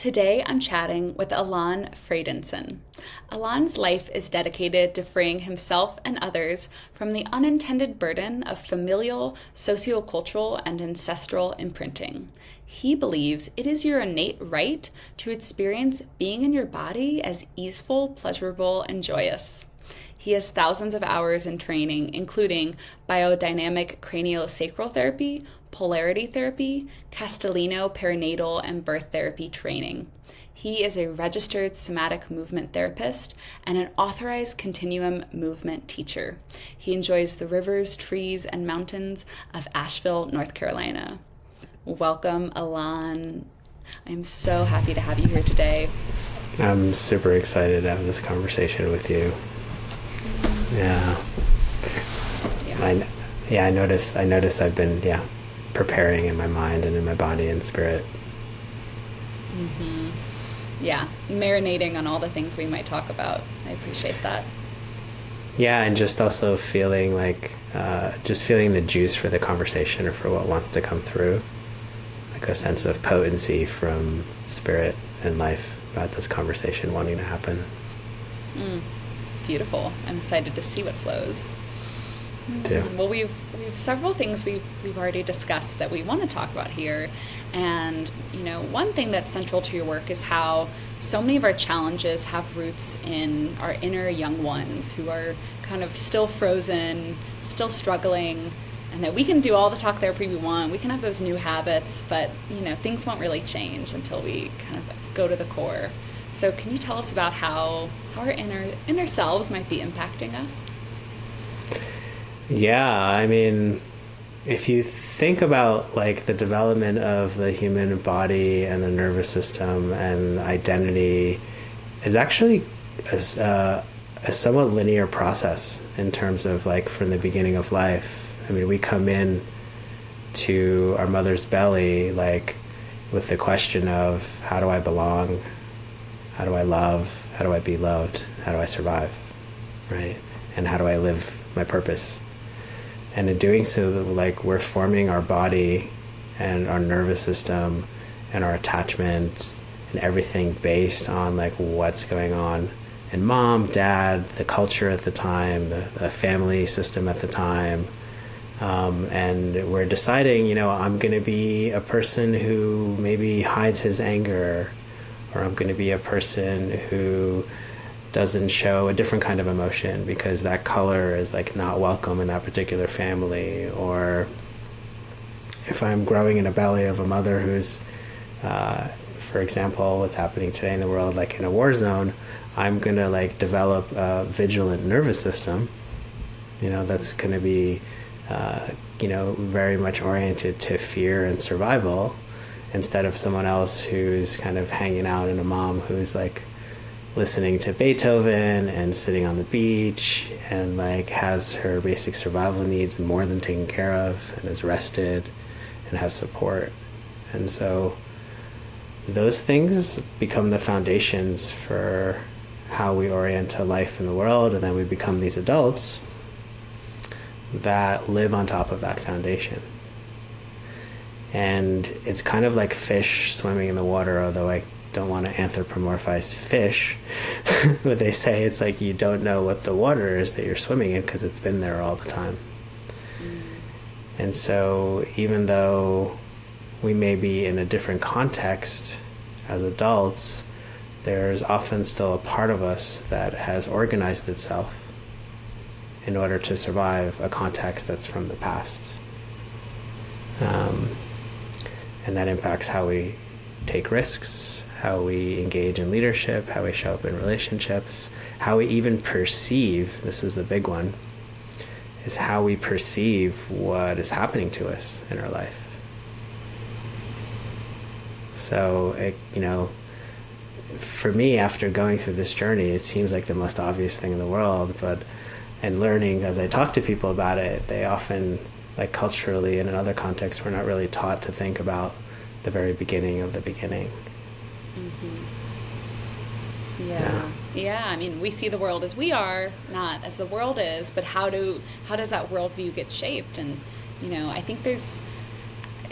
Today I'm chatting with Elan Freydenson. Elan's life is dedicated to freeing himself and others from the unintended burden of familial, sociocultural, and ancestral imprinting. He believes it is your innate right to experience being in your body as easeful, pleasurable, and joyous. He has thousands of hours in training, including biodynamic craniosacral therapy, polarity therapy, Castellino perinatal and birth therapy training. He is a registered somatic movement therapist and an authorized continuum movement teacher. He enjoys the rivers, trees, and mountains of Asheville, North Carolina. Welcome, Elan. I'm so happy to have you here today. I'm super excited to have this conversation with you. Yeah. I notice I've been preparing in my mind and in my body and spirit. Yeah, marinating on all the things we might talk about. I appreciate that. Yeah, and just also feeling like feeling the juice for the conversation or for what wants to come through, like a sense of potency from spirit and life about this conversation wanting to happen. Beautiful. I'm excited to see what flows. Too. Well, we've several things we've already discussed that we want to talk about here, and one thing that's central to your work is how so many of our challenges have roots in our inner young ones who are kind of still frozen, still struggling, and that we can do all the talk therapy we want, we can have those new habits, but things won't really change until we kind of go to the core. So can you tell us about how our inner selves might be impacting us? Yeah, I mean, if you think about like the development of the human body and the nervous system and identity is actually a somewhat linear process in terms of like from the beginning of life. I mean, we come in to our mother's belly like with the question of how do I belong? How do I love? How do I be loved? How do I survive? Right? And how do I live my purpose? And in doing so, like we're forming our body and our nervous system and our attachments and everything based on like what's going on in mom, dad, the culture at the time, the family system at the time. And we're deciding, I'm going to be a person who maybe hides his anger, or I'm going to be a person who doesn't show a different kind of emotion because that color is like not welcome in that particular family. Or if I'm growing in a belly of a mother who's, for example, what's happening today in the world, like in a war zone, I'm going to like develop a vigilant nervous system, that's going to be, very much oriented to fear and survival, instead of someone else who's kind of hanging out in a mom who's like listening to Beethoven and sitting on the beach and like has her basic survival needs more than taken care of and is rested and has support. And so those things become the foundations for how we orient to life in the world, and then we become these adults that live on top of that foundation. And it's kind of like fish swimming in the water, although I don't want to anthropomorphize fish, but they say it's like you don't know what the water is that you're swimming in because it's been there all the time. And so even though we may be in a different context as adults, there's often still a part of us that has organized itself in order to survive a context that's from the past. And that impacts how we take risks, how we engage in leadership, how we show up in relationships, how we even perceive, this is the big one, is how we perceive what is happening to us in our life. So, for me, after going through this journey, it seems like the most obvious thing in the world, and learning as I talk to people about it, they often, like culturally and in other contexts, we're not really taught to think about the very beginning of the beginning. Yeah. I mean, we see the world as we are, not as the world is. But how does that worldview get shaped? And I think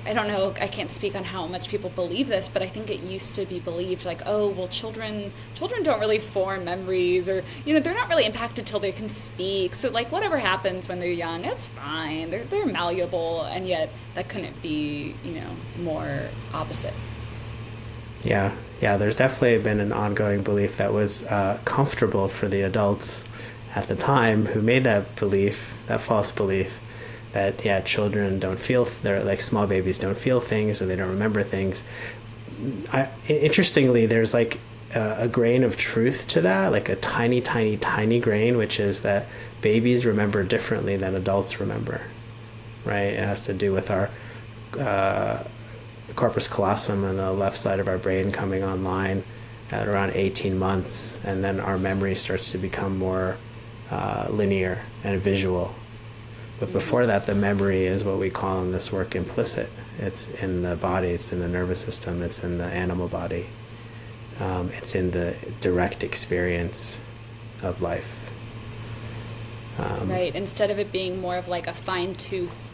I don't know, I can't speak on how much people believe this, but I think it used to be believed like, oh, well, children don't really form memories, or, they're not really impacted till they can speak. So like whatever happens when they're young, it's fine. They're malleable, and yet that couldn't be, more opposite. Yeah. There's definitely been an ongoing belief that was comfortable for the adults at the time who made that belief, that false belief, that children don't feel, they're like small babies don't feel things, or they don't remember things. Interestingly, there's like a grain of truth to that, like a tiny grain, which is that babies remember differently than adults remember, right? It has to do with our corpus callosum on the left side of our brain coming online at around 18 months, and then our memory starts to become more linear and visual. But before that, the memory is what we call in this work implicit. It's in the body, it's in the nervous system, it's in the animal body. It's in the direct experience of life. Right, instead of it being more of like a fine tooth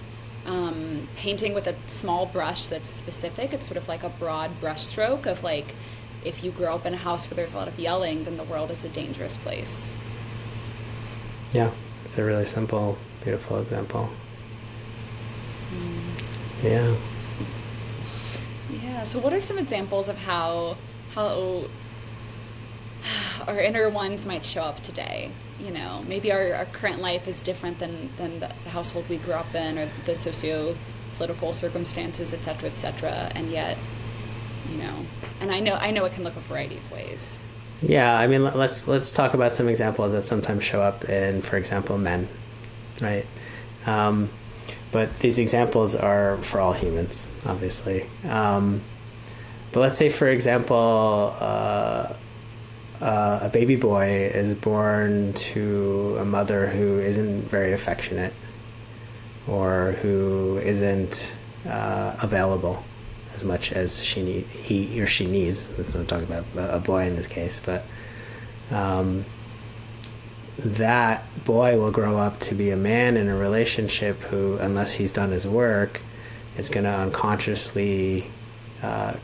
painting with a small brush that's specific, it's sort of like a broad brush stroke of like, if you grow up in a house where there's a lot of yelling, then the world is a dangerous place. Yeah, it's a really simple, beautiful example. Yeah. So what are some examples of how our inner ones might show up today? Maybe our current life is different than the household we grew up in, or the socio-political circumstances, et cetera, and yet, and I know it can look a variety of ways. Yeah, I mean, let's talk about some examples that sometimes show up in, for example, men, right? But these examples are for all humans, obviously. But let's say, for example, a baby boy is born to a mother who isn't very affectionate, or who isn't available as much as he or she needs. That's what I'm talking about, a boy in this case. But that boy will grow up to be a man in a relationship who, unless he's done his work, is going to unconsciously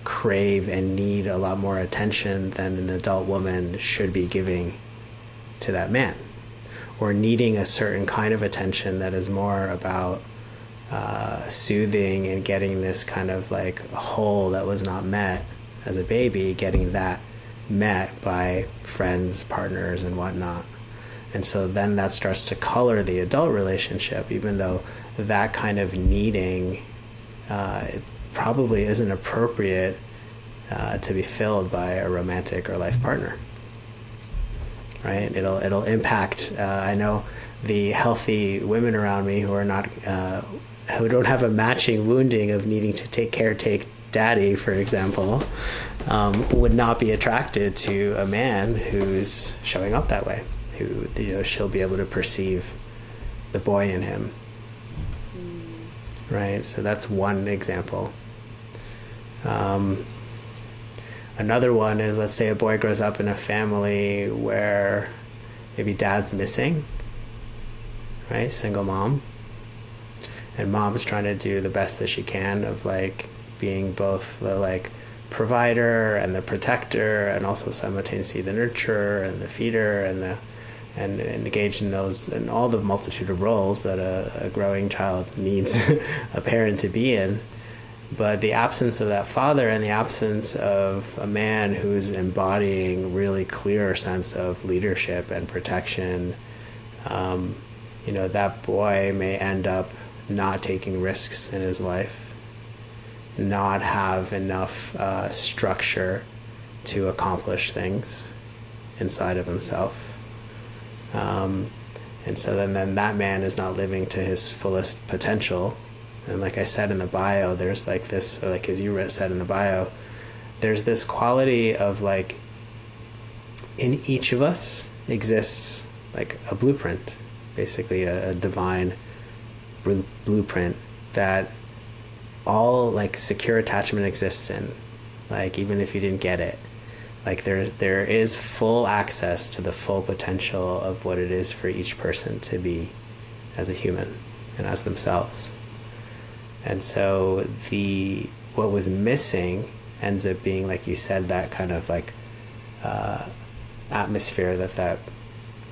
crave and need a lot more attention than an adult woman should be giving to that man, or needing a certain kind of attention that is more about soothing and getting this kind of like hole that was not met as a baby, getting that met by friends, partners, and whatnot. And so then that starts to color the adult relationship, even though that kind of needing it probably isn't appropriate to be filled by a romantic or life partner, right? It'll impact. I know the healthy women around me who are not who don't have a matching wounding of needing to take daddy, for example, would not be attracted to a man who's showing up that way, who she'll be able to perceive the boy in him. Right, so that's one example. Another one is, let's say a boy grows up in a family where maybe dad's missing, right? Single mom. And mom's trying to do the best that she can of like being both the like provider and the protector, and also simultaneously the nurturer and the feeder and engage in those and all the multitude of roles that a growing child needs a parent to be in. But the absence of that father, and the absence of a man who's embodying really clear sense of leadership and protection, that boy may end up not taking risks in his life, not have enough structure to accomplish things inside of himself. And so then that man is not living to his fullest potential. And like I said in the bio, there's like this, or like as you said in the bio, there's this quality of like, in each of us exists like a blueprint, basically a divine blueprint that all like secure attachment exists in. Like even if you didn't get it, like there is full access to the full potential of what it is for each person to be as a human and as themselves. And so what was missing ends up being, like you said, that kind of like atmosphere that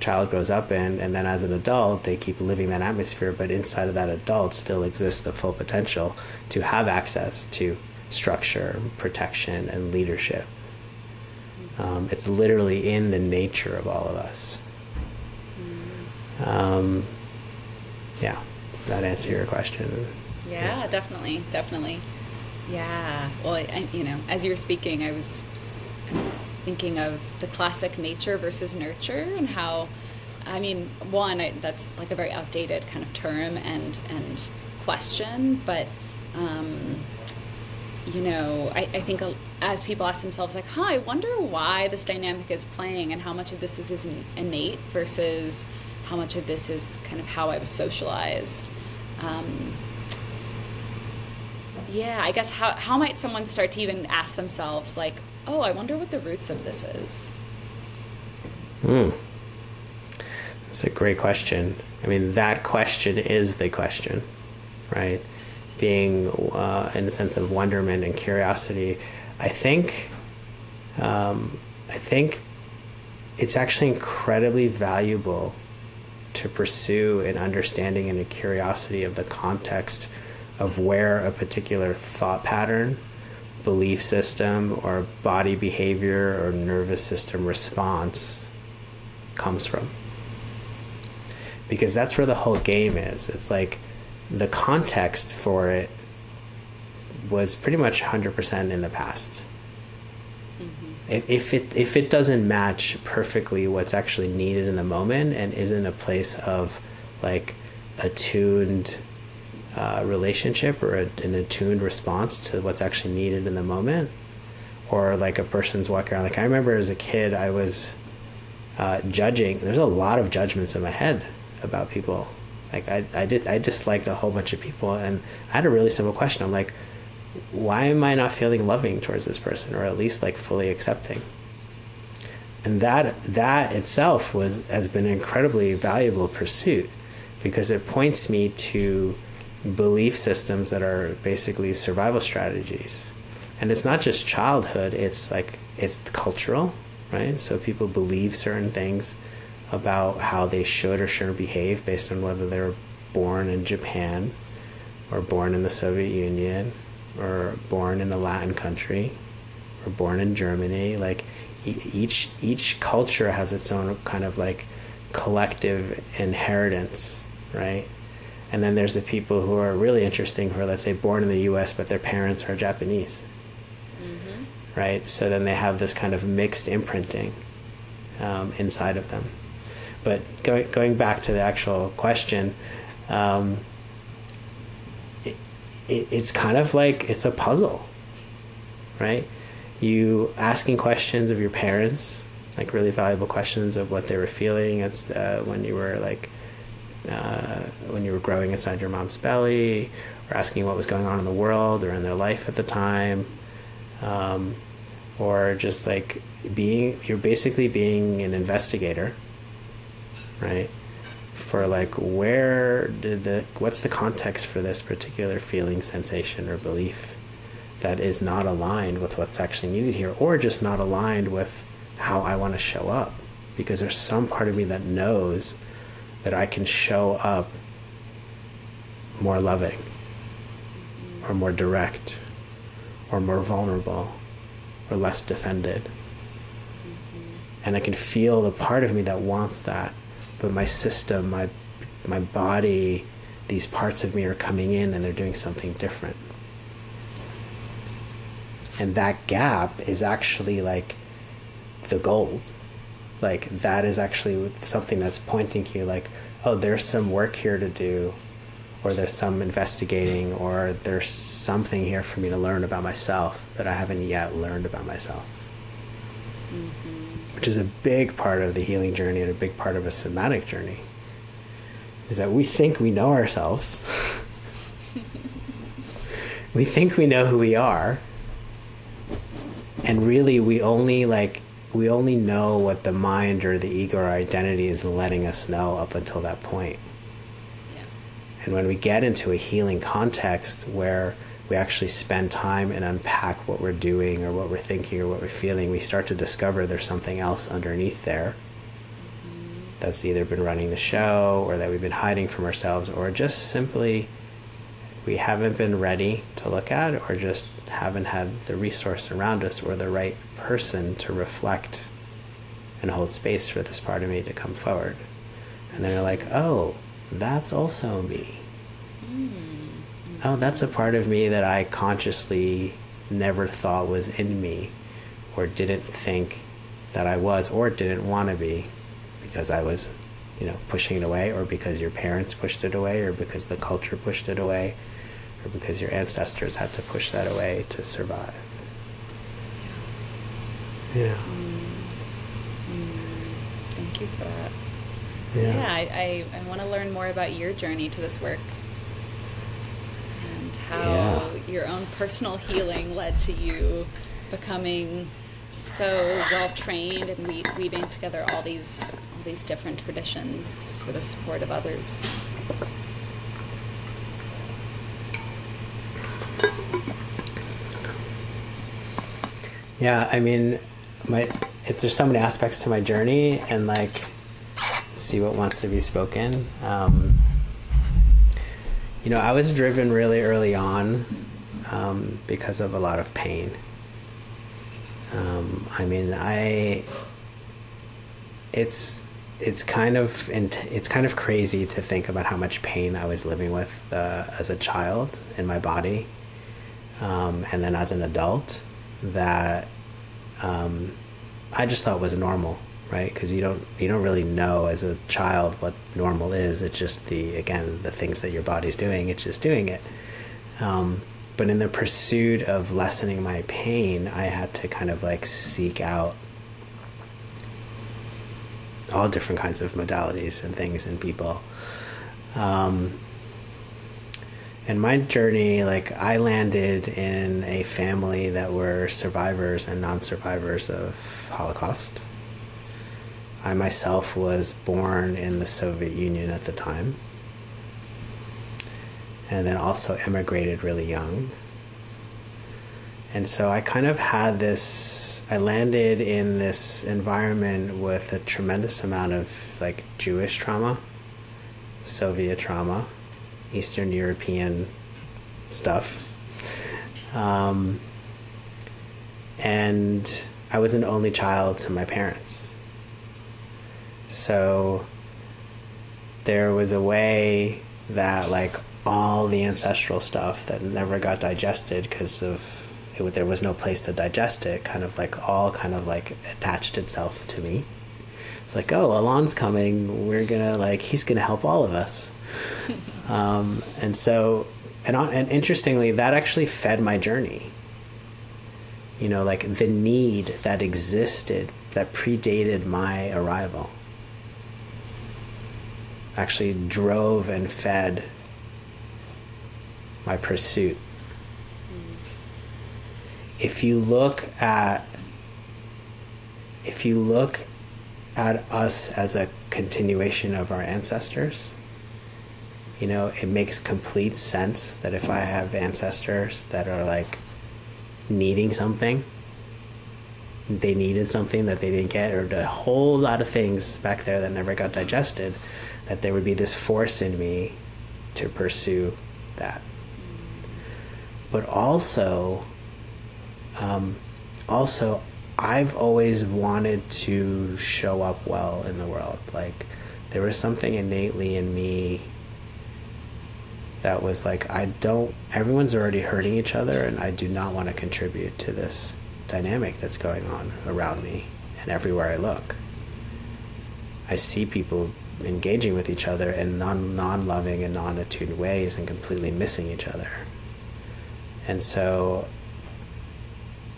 child grows up in, and then as an adult they keep living that atmosphere, but inside of that adult still exists the full potential to have access to structure, protection, and leadership. It's literally in the nature of all of us. Yeah, does that answer your question? Yeah, definitely. Yeah. Well, as you were speaking, I was thinking of the classic nature versus nurture, and how, that's like a very outdated kind of term and question, but I think as people ask themselves, like, I wonder why this dynamic is playing, and how much of this is innate versus how much of this is kind of how I was socialized. I guess how might someone start to even ask themselves, like, oh, I wonder what the roots of this is? That's a great question. I mean, that question is the question, right? Being in a sense of wonderment and curiosity. I think it's actually incredibly valuable to pursue an understanding and a curiosity of the context of where a particular thought pattern, belief system, or body behavior or nervous system response comes from. Because that's where the whole game is. It's like the context for it was pretty much 100% in the past. If it doesn't match perfectly what's actually needed in the moment and isn't a place of like attuned relationship or an attuned response to what's actually needed in the moment, or like a person's walking around, like I remember as a kid I was judging. There's a lot of judgments in my head about people. Like I disliked a whole bunch of people, and I had a really simple question. I'm like, why am I not feeling loving towards this person, or at least like fully accepting? And that itself has been an incredibly valuable pursuit, because it points me to belief systems that are basically survival strategies. And it's not just childhood, it's cultural, right? So people believe certain things about how they should or shouldn't behave based on whether they were born in Japan or born in the Soviet Union or born in a Latin country or born in Germany. Like each culture has its own kind of like collective inheritance, right? And then there's the people who are really interesting, who are, let's say, born in the US but their parents are Japanese, right? So then they have this kind of mixed imprinting inside of them. But going back to the actual question, it's kind of like it's a puzzle, right? You asking questions of your parents, like really valuable questions of what they were feeling. It's when you were growing inside your mom's belly, or asking what was going on in the world or in their life at the time, or just like you're basically being an investigator, right? For like, what's the context for this particular feeling, sensation, or belief that is not aligned with what's actually needed here, or just not aligned with how I want to show up? Because there's some part of me that knows that I can show up more loving, or more direct, or more vulnerable, or less defended. And I can feel the part of me that wants that, but my system, my body, these parts of me are coming in and they're doing something different. And that gap is actually like the gold. Like that is actually something that's pointing to you, like, oh, there's some work here to do, or there's some investigating, or there's something here for me to learn about myself that I haven't yet learned about myself. Which is a big part of the healing journey, and a big part of a somatic journey, is that we think we know ourselves. We think we know who we are, and really we only know what the mind or the ego or identity is letting us know up until that point. Yeah. And when we get into a healing context where we actually spend time and unpack what we're doing or what we're thinking or what we're feeling, we start to discover there's something else underneath there that's either been running the show or that we've been hiding from ourselves, or just simply we haven't been ready to look at, or just haven't had the resource around us or the right person to reflect and hold space for this part of me to come forward. And then you're like, oh, that's also me. Oh, that's a part of me that I consciously never thought was in me, or didn't think that I was, or didn't want to be, because I was, pushing it away, or because your parents pushed it away, or because the culture pushed it away, or because your ancestors had to push that away to survive. Yeah. Thank you for that. Yeah. I want to learn more about your journey to this work, and how your own personal healing led to you becoming so well trained and weaving together all these different traditions for the support of others. Yeah, I mean, there's so many aspects to my journey, and see what wants to be spoken. I was driven really early on because of a lot of pain. It's kind of crazy to think about how much pain I was living with as a child in my body, and then as an adult, that I just thought was normal, right? Because you don't really know as a child what normal is. It's just the things that your body's doing. It's just doing it. But in the pursuit of lessening my pain, I had to kind of seek out all different kinds of modalities and things and people. And my journey, I landed in a family that were survivors and non-survivors of Holocaust. I myself was born in the Soviet Union at the time, and then also emigrated really young. And so I kind of had I landed in this environment with a tremendous amount of Jewish trauma, Soviet trauma, Eastern European stuff. And I was an only child to my parents. So there was a way that all the ancestral stuff that never got digested because there was no place to digest it, all attached itself to me. It's oh, Elan's coming, we're gonna he's gonna help all of us. And interestingly, that actually fed my journey. The need that existed that predated my arrival actually drove and fed my pursuit. If you look at us as a continuation of our ancestors, it makes complete sense that if I have ancestors that are needing something, they needed something that they didn't get, or a whole lot of things back there that never got digested, that there would be this force in me to pursue that. But also I've always wanted to show up well in the world. There was something innately in me that was everyone's already hurting each other, and I do not want to contribute to this dynamic that's going on around me and everywhere I look. I see people engaging with each other in non-loving and non-attuned ways and completely missing each other. And so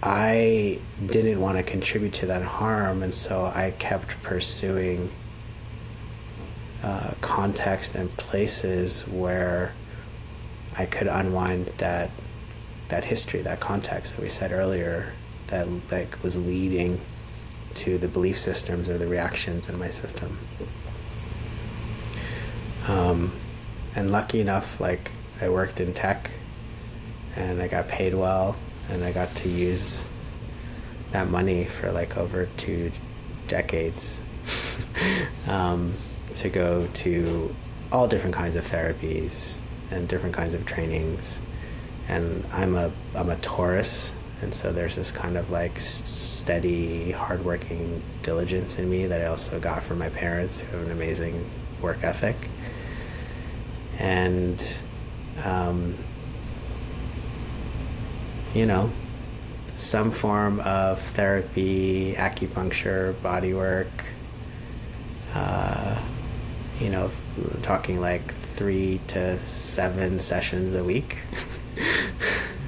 I didn't want to contribute to that harm, and so I kept pursuing context and places where I could unwind that history, that context that we said earlier, that was leading to the belief systems or the reactions in my system. and lucky enough, like I worked in tech and I got paid well, and I got to use that money for like over 2 decades to go to all different kinds of therapies and different kinds of trainings. And I'm a Taurus, and so there's this kind of like steady, hardworking diligence in me that I also got from my parents, who have an amazing work ethic. And you know, some form of therapy, acupuncture, body work, you know, talking like 3 to 7 sessions a week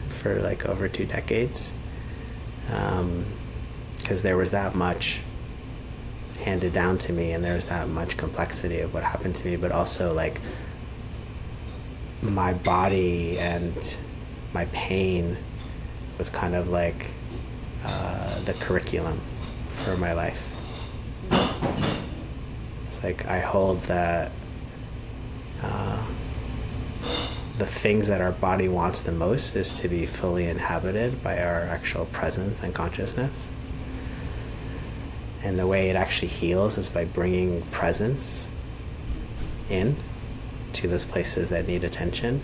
for like over 2 decades. Because there was that much handed down to me, and there was that much complexity of what happened to me, but also like my body and my pain was kind of like the curriculum for my life. It's like I hold that the things that our body wants the most is to be fully inhabited by our actual presence and consciousness. And the way it actually heals is by bringing presence in to those places that need attention.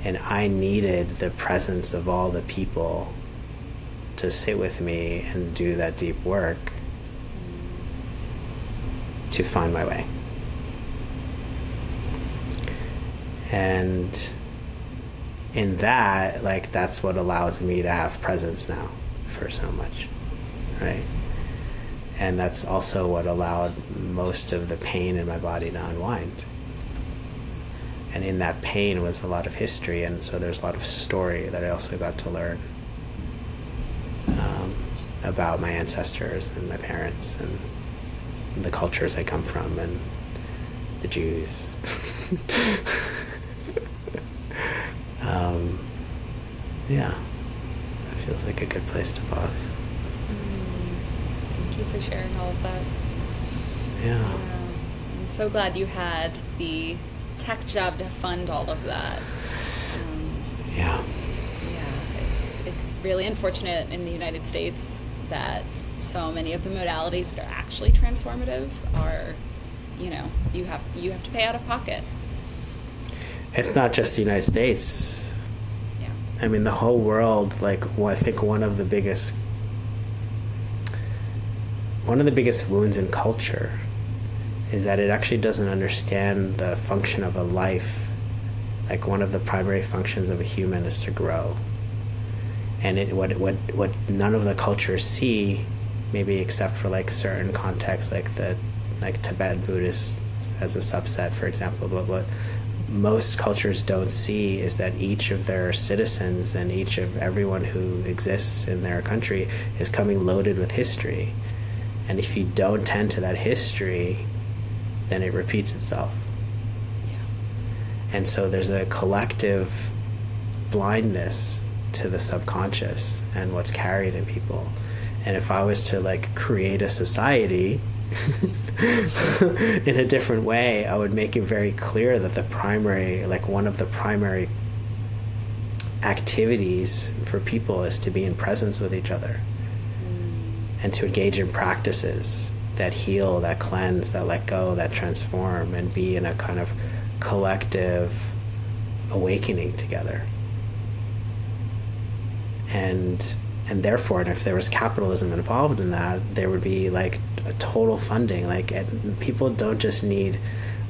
And I needed the presence of all the people to sit with me and do that deep work to find my way. And in that, like, that's what allows me to have presence now for so much, right? And that's also what allowed most of the pain in my body to unwind. And in that pain was a lot of history, and so there's a lot of story that I also got to learn about my ancestors and my parents and the cultures I come from and the Jews. Yeah, it feels like a good place to pause. Thank you for sharing all of that. Yeah. I'm so glad you had the tech job to fund all of that. Yeah. Yeah, it's really unfortunate in the United States that so many of the modalities that are actually transformative are, you know, you have to pay out of pocket. It's not just the United States. Yeah. I mean, the whole world, like, I think one of the biggest wounds in culture is that it actually doesn't understand the function of a life. Like, one of the primary functions of a human is to grow. And what none of the cultures see, maybe except for like certain contexts, like Tibetan Buddhists as a subset, for example, but what most cultures don't see is that each of their citizens and everyone who exists in their country is coming loaded with history. And if you don't tend to that history, then it repeats itself. Yeah. And so there's a collective blindness to the subconscious and what's carried in people. And if I was to like create a society in a different way, I would make it very clear that one of the primary activities for people is to be in presence with each other and to engage in practices that heal, that cleanse, that let go, that transform, and be in a kind of collective awakening together. And therefore, and if there was capitalism involved in that, there would be like a total funding. Like, people don't just need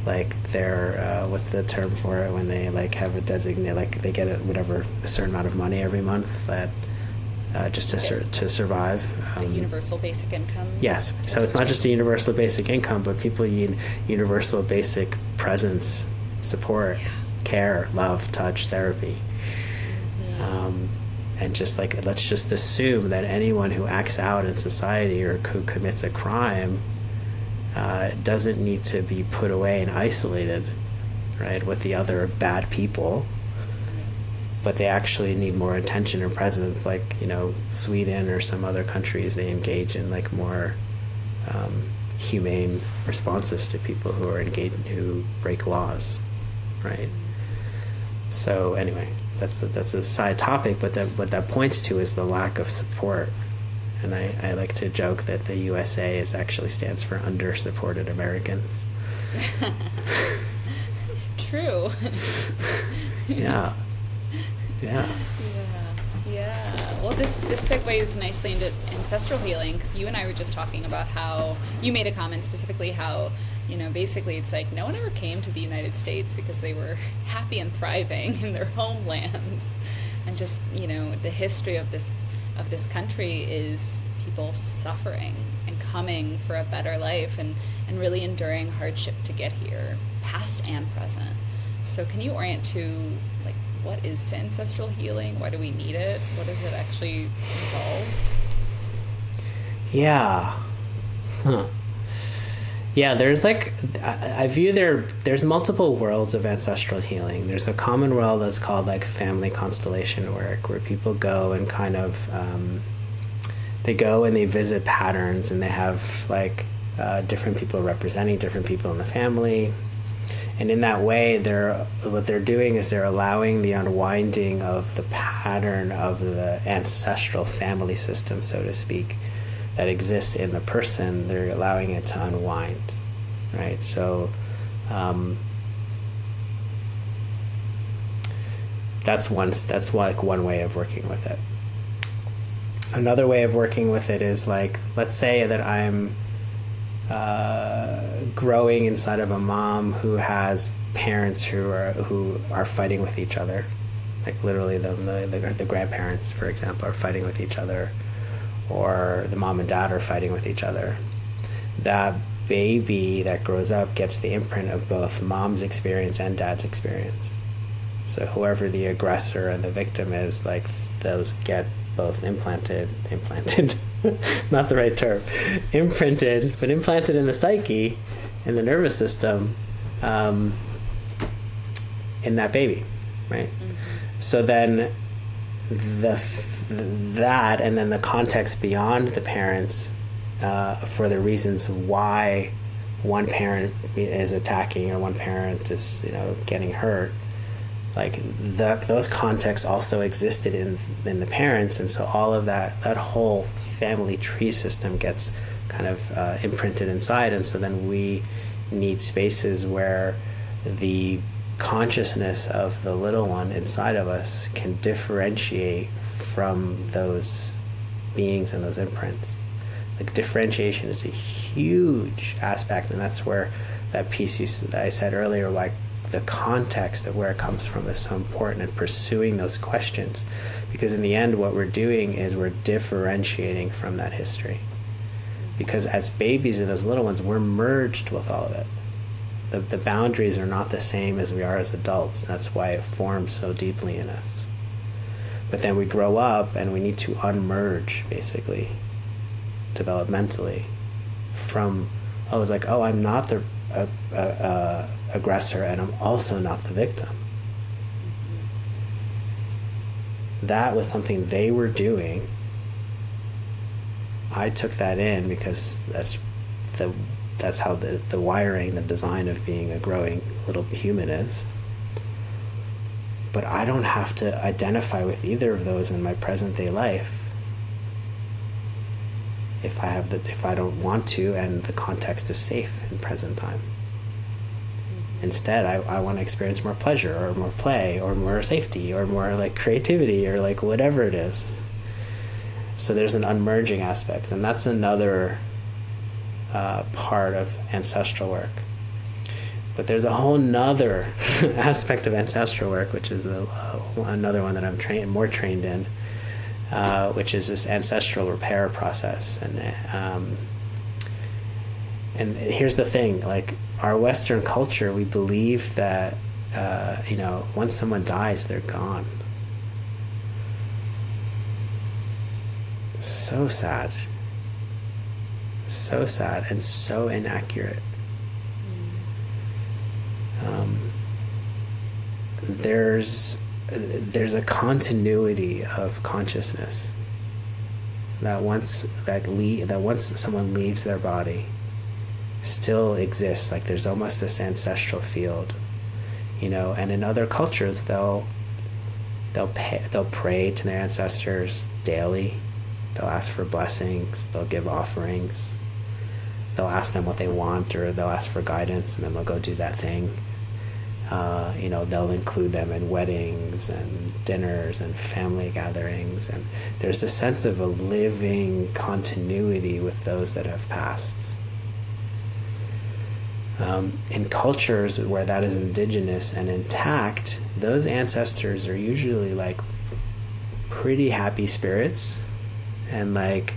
like their what's the term for it when they like have a designated, like they get a certain amount of money every month that just to survive. A universal basic income. Yes. So it's not just a universal basic income, but people need universal basic presence, support, care, love, touch, therapy. And just like, let's just assume that anyone who acts out in society or who commits a crime doesn't need to be put away and isolated, right, with the other bad people, but they actually need more attention and presence. Like, you know, Sweden or some other countries, they engage in like more humane responses to people who are engaged, who break laws. right? So anyway, that's a side topic, but what that points to is the lack of support. And I like to joke that the USA actually stands for under-supported Americans. True. Yeah. Well, this segues nicely into ancestral healing, because you and I were just talking about how you made a comment specifically how, basically it's like no one ever came to the United States because they were happy and thriving in their homelands, and just the history of this country is people suffering and coming for a better life and really enduring hardship to get here, past and present. So can you orient to what is ancestral healing? Why do we need it? What does it actually involve? Yeah. Yeah, there's I view there's multiple worlds of ancestral healing. There's a common world that's called family constellation work, where people go and kind of they go and they visit patterns, and they have different people representing different people in the family. And in that way, what they're doing is they're allowing the unwinding of the pattern of the ancestral family system, so to speak, that exists in the person. They're allowing it to unwind, right? So that's one way of working with it. Another way of working with it is let's say that I'm growing inside of a mom who has parents who are fighting with each other, literally the grandparents, for example, are fighting with each other, or the mom and dad are fighting with each other. That baby that grows up gets the imprint of both mom's experience and dad's experience. So whoever the aggressor and the victim is, those get both implanted, not the right term, imprinted, but implanted in the psyche, in the nervous system, in that baby, right? Mm-hmm. So then that, and then the context beyond the parents, for the reasons why one parent is attacking or one parent is, getting hurt, those contexts also existed in the parents, and so all of that whole family tree system gets kind of imprinted inside, and so then we need spaces where the consciousness of the little one inside of us can differentiate from those beings and those imprints. Differentiation is a huge aspect, and that's where that piece that I said earlier, the context of where it comes from is so important, and pursuing those questions, because in the end what we're doing is we're differentiating from that history, because as babies and as little ones we're merged with all of it. The boundaries are not the same as we are as adults. That's why it forms so deeply in us. But then we grow up and we need to unmerge, basically, developmentally, from I'm not the aggressor, and I'm also not the victim. That was something they were doing. I took that in because that's how the wiring, the design of being a growing little human is. But I don't have to identify with either of those in my present day life if I don't want to, and the context is safe in present time. Instead, I want to experience more pleasure or more play or more safety or more creativity or whatever it is. So there's an unmerging aspect, and that's another part of ancestral work. But there's a whole nother aspect of ancestral work, which is another one that I'm more trained in, which is this ancestral repair process. And here's the thing, our Western culture, we believe that, once someone dies, they're gone. So sad. So sad and so inaccurate. There's a continuity of consciousness that once someone leaves their body, still exists. There's almost this ancestral field, And in other cultures, they'll pray to their ancestors daily. They'll ask for blessings. They'll give offerings. They'll ask them what they want, or they'll ask for guidance, and then they'll go do that thing. They'll include them in weddings and dinners and family gatherings, and there's a sense of a living continuity with those that have passed. In cultures where that is indigenous and intact, those ancestors are usually like pretty happy spirits and like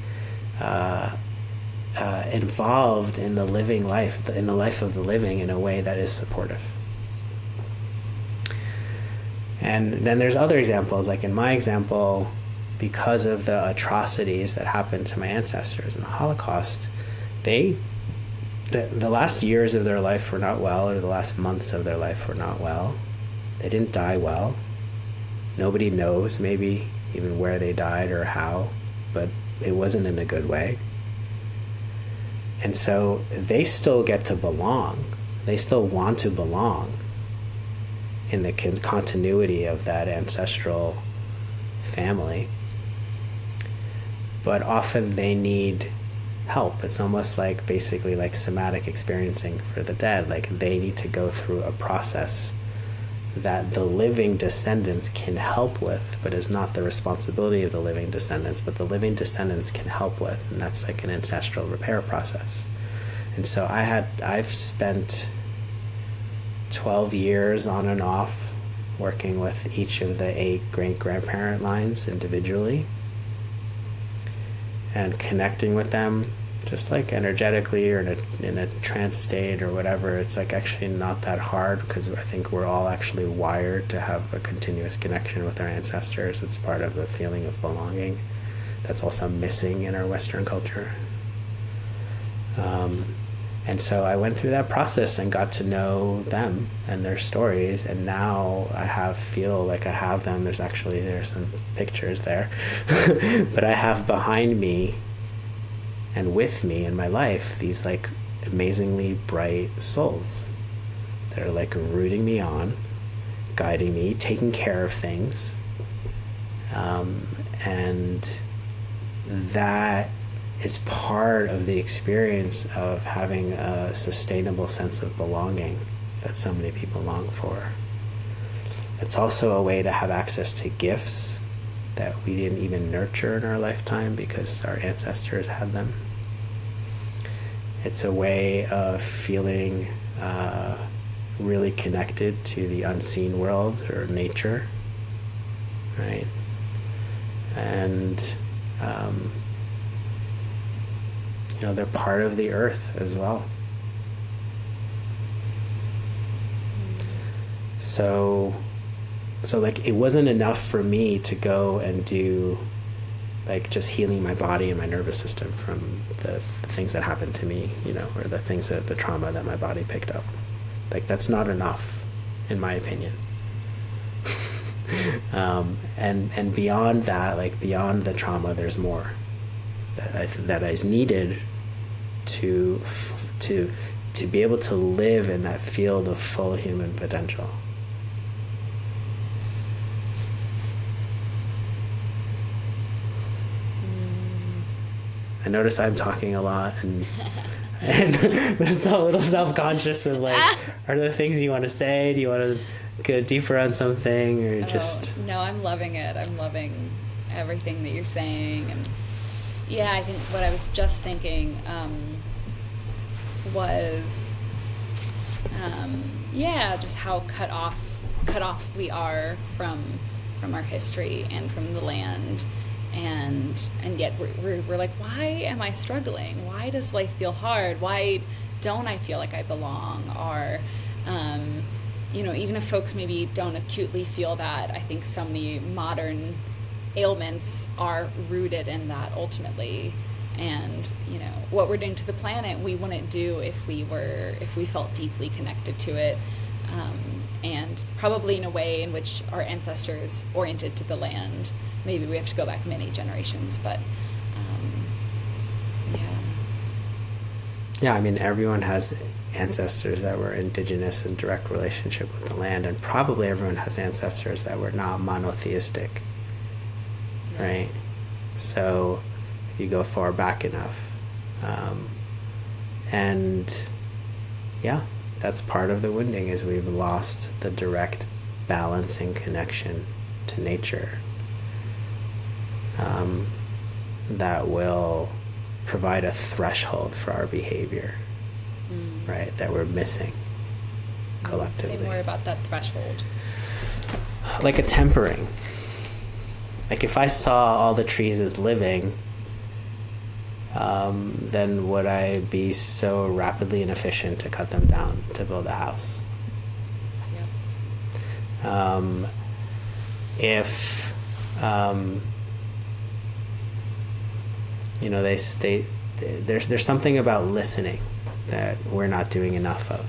involved in the living life, in the life of the living, in a way that is supportive. And then there's other examples, like in my example, because of the atrocities that happened to my ancestors in the Holocaust, the last years of their life were not well, or the last months of their life were not well. They didn't die well. Nobody knows maybe even where they died or how, but it wasn't in a good way. And so they still get to belong. They still want to belong in the continuity of that ancestral family. But often they need help. It's almost like basically like somatic experiencing for the dead. Like they need to go through a process that the living descendants can help with, but is not the responsibility of the living descendants, but the living descendants can help with, and that's like an ancestral repair process. And so I've spent 12 years on and off working with each of the 8 great-grandparent lines individually and connecting with them just like energetically or in a trance state or whatever. It's like actually not that hard, because I think we're all actually wired to have a continuous connection with our ancestors. It's part of the feeling of belonging that's also missing in our Western culture. And so I went through that process and got to know them and their stories, and now I feel like I have them. There's some pictures there, but I have behind me and with me in my life these like amazingly bright souls that are like rooting me on, guiding me, taking care of things, and that is part of the experience of having a sustainable sense of belonging that so many people long for. It's also a way to have access to gifts that we didn't even nurture in our lifetime because our ancestors had them. It's a way of feeling really connected to the unseen world or nature, right? And they're part of the earth as well. So like it wasn't enough for me to go and do like just healing my body and my nervous system from the things that happened to me, or the trauma that my body picked up. Like that's not enough, in my opinion. And beyond that, like beyond the trauma, there's more that is needed to be able to live in that field of full human potential. I notice I'm talking a lot, and there's a little self-conscious of like, are there things you want to say? Do you want to go deeper on something, or just? No, I'm loving it. I'm loving everything that you're saying, and yeah, I think what I was just thinking was, just how cut off we are from our history and from the land. And yet we're like, why am I struggling? Why does life feel hard? Why don't I feel like I belong? Or, even if folks maybe don't acutely feel that, I think so many modern ailments are rooted in that ultimately. And, what we're doing to the planet, we wouldn't do if we felt deeply connected to it. And probably in a way in which our ancestors oriented to the land. Maybe we have to go back many generations, but Yeah, I mean, everyone has ancestors that were indigenous in direct relationship with the land, and probably everyone has ancestors that were not monotheistic, right? So you go far back enough. And yeah, that's part of the wounding, is we've lost the direct balancing connection to nature that will provide a threshold for our behavior, right, that we're missing collectively. Say more about that threshold. Like a tempering. Like if I saw all the trees as living, then would I be so rapidly inefficient to cut them down to build a house? Yep. If there's something about listening that we're not doing enough of,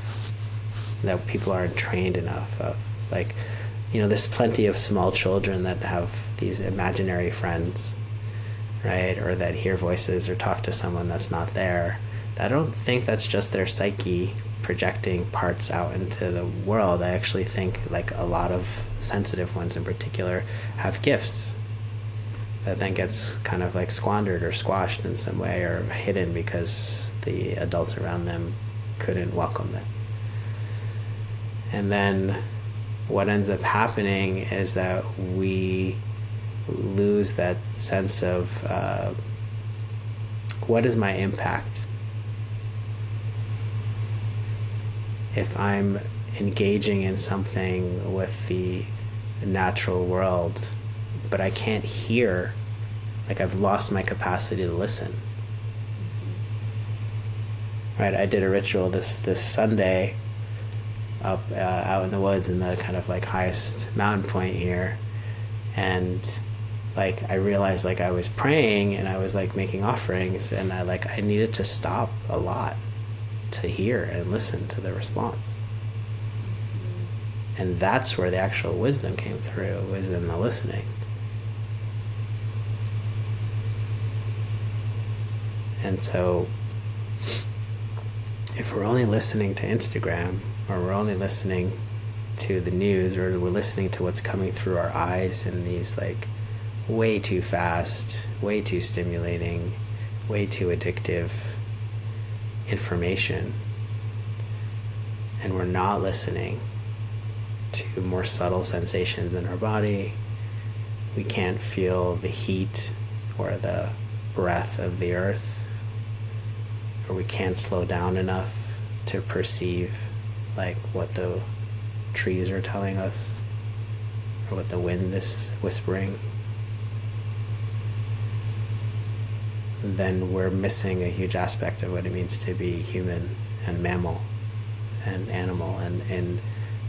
that people aren't trained enough of. Like, there's plenty of small children that have these imaginary friends, right? Or that hear voices or talk to someone that's not there. I don't think that's just their psyche projecting parts out into the world. I actually think like a lot of sensitive ones in particular have gifts that then gets kind of like squandered or squashed in some way, or hidden because the adults around them couldn't welcome them. And then what ends up happening is that we lose that sense of what is my impact? If I'm engaging in something with the natural world, but I can't hear, like I've lost my capacity to listen. Right, I did a ritual this Sunday up out in the woods in the kind of like highest mountain point here, and like I realized like I was praying and I was like making offerings, and I needed to stop a lot to hear and listen to the response. And that's where the actual wisdom came through, was in the listening. And so if we're only listening to Instagram, or we're only listening to the news, or we're listening to what's coming through our eyes in these like way too fast, way too stimulating, way too addictive information, and we're not listening to more subtle sensations in our body, we can't feel the heat or the breath of the earth, or we can't slow down enough to perceive like what the trees are telling us, or what the wind is whispering, then we're missing a huge aspect of what it means to be human and mammal and animal, and in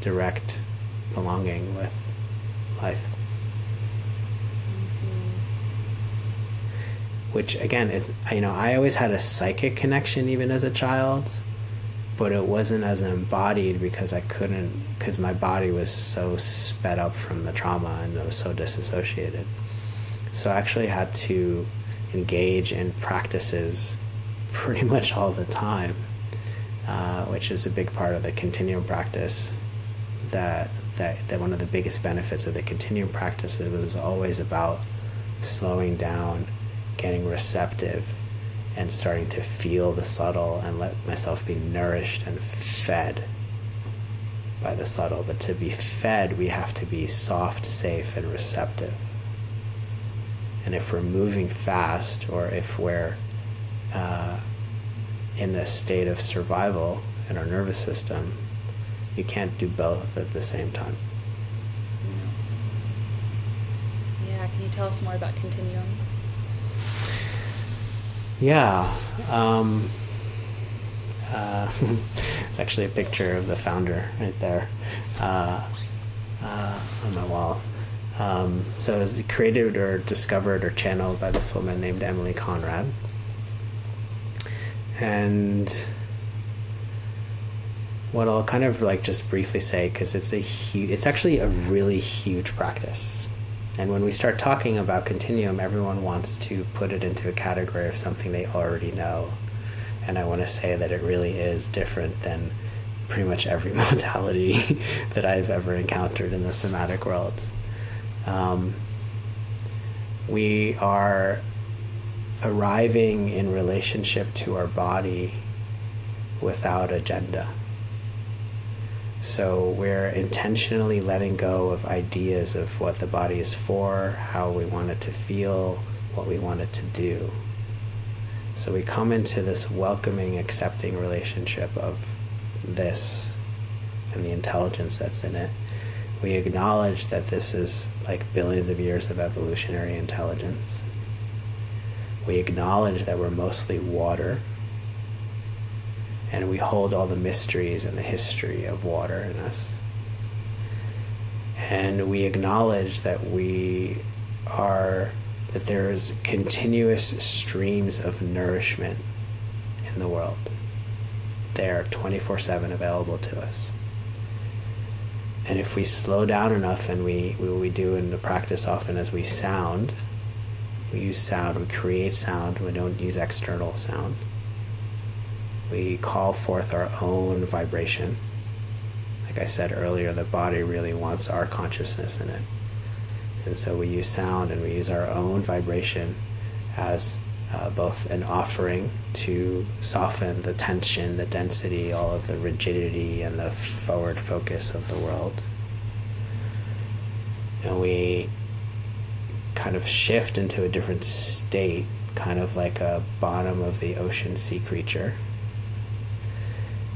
direct belonging with life. Which again is, I always had a psychic connection even as a child, but it wasn't as embodied because because my body was so sped up from the trauma and it was so disassociated. So I actually had to engage in practices pretty much all the time, which is a big part of the continuum practice. That one of the biggest benefits of the continuum practice, it was always about slowing down, getting receptive, and starting to feel the subtle and let myself be nourished and fed by the subtle. But to be fed, we have to be soft, safe, and receptive. And if we're moving fast, or if we're in a state of survival in our nervous system, you can't do both at the same time. Yeah, can you tell us more about Continuum? Yeah. It's actually a picture of the founder right there on my wall. So it was created or discovered or channeled by this woman named Emily Conrad. And what I'll kind of like just briefly say, because it's actually a really huge practice. And when we start talking about continuum, everyone wants to put it into a category of something they already know. And I want to say that it really is different than pretty much every modality that I've ever encountered in the somatic world. We are arriving in relationship to our body without agenda. So we're intentionally letting go of ideas of what the body is for, how we want it to feel, what we want it to do. So we come into this welcoming, accepting relationship of this and the intelligence that's in it. We acknowledge that this is like billions of years of evolutionary intelligence. We acknowledge that we're mostly water, and we hold all the mysteries and the history of water in us. And we acknowledge that that there's continuous streams of nourishment in the world. They're 24/7 available to us. And if we slow down enough, and what we do in the practice often is we use sound, we create sound, we don't use external sound. We call forth our own vibration. Like I said earlier, the body really wants our consciousness in it. And so we use sound, and we use our own vibration as both an offering to soften the tension, the density, all of the rigidity and the forward focus of the world. And we kind of shift into a different state, kind of like a bottom of the ocean sea creature.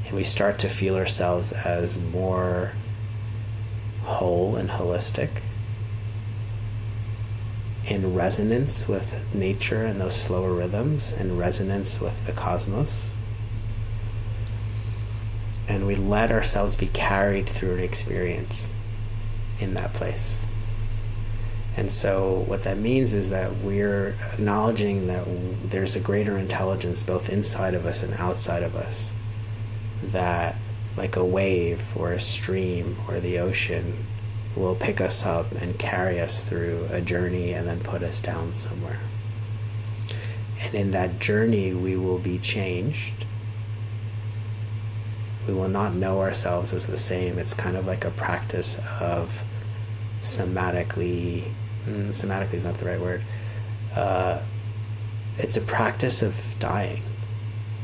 And we start to feel ourselves as more whole and holistic, in resonance with nature and those slower rhythms, in resonance with the cosmos. And we let ourselves be carried through an experience in that place. And so what that means is that we're acknowledging that there's a greater intelligence both inside of us and outside of us, that like a wave or a stream or the ocean will pick us up and carry us through a journey and then put us down somewhere. And in that journey, we will be changed. We will not know ourselves as the same. It's kind of like a practice of somatically is not the right word. It's a practice of dying.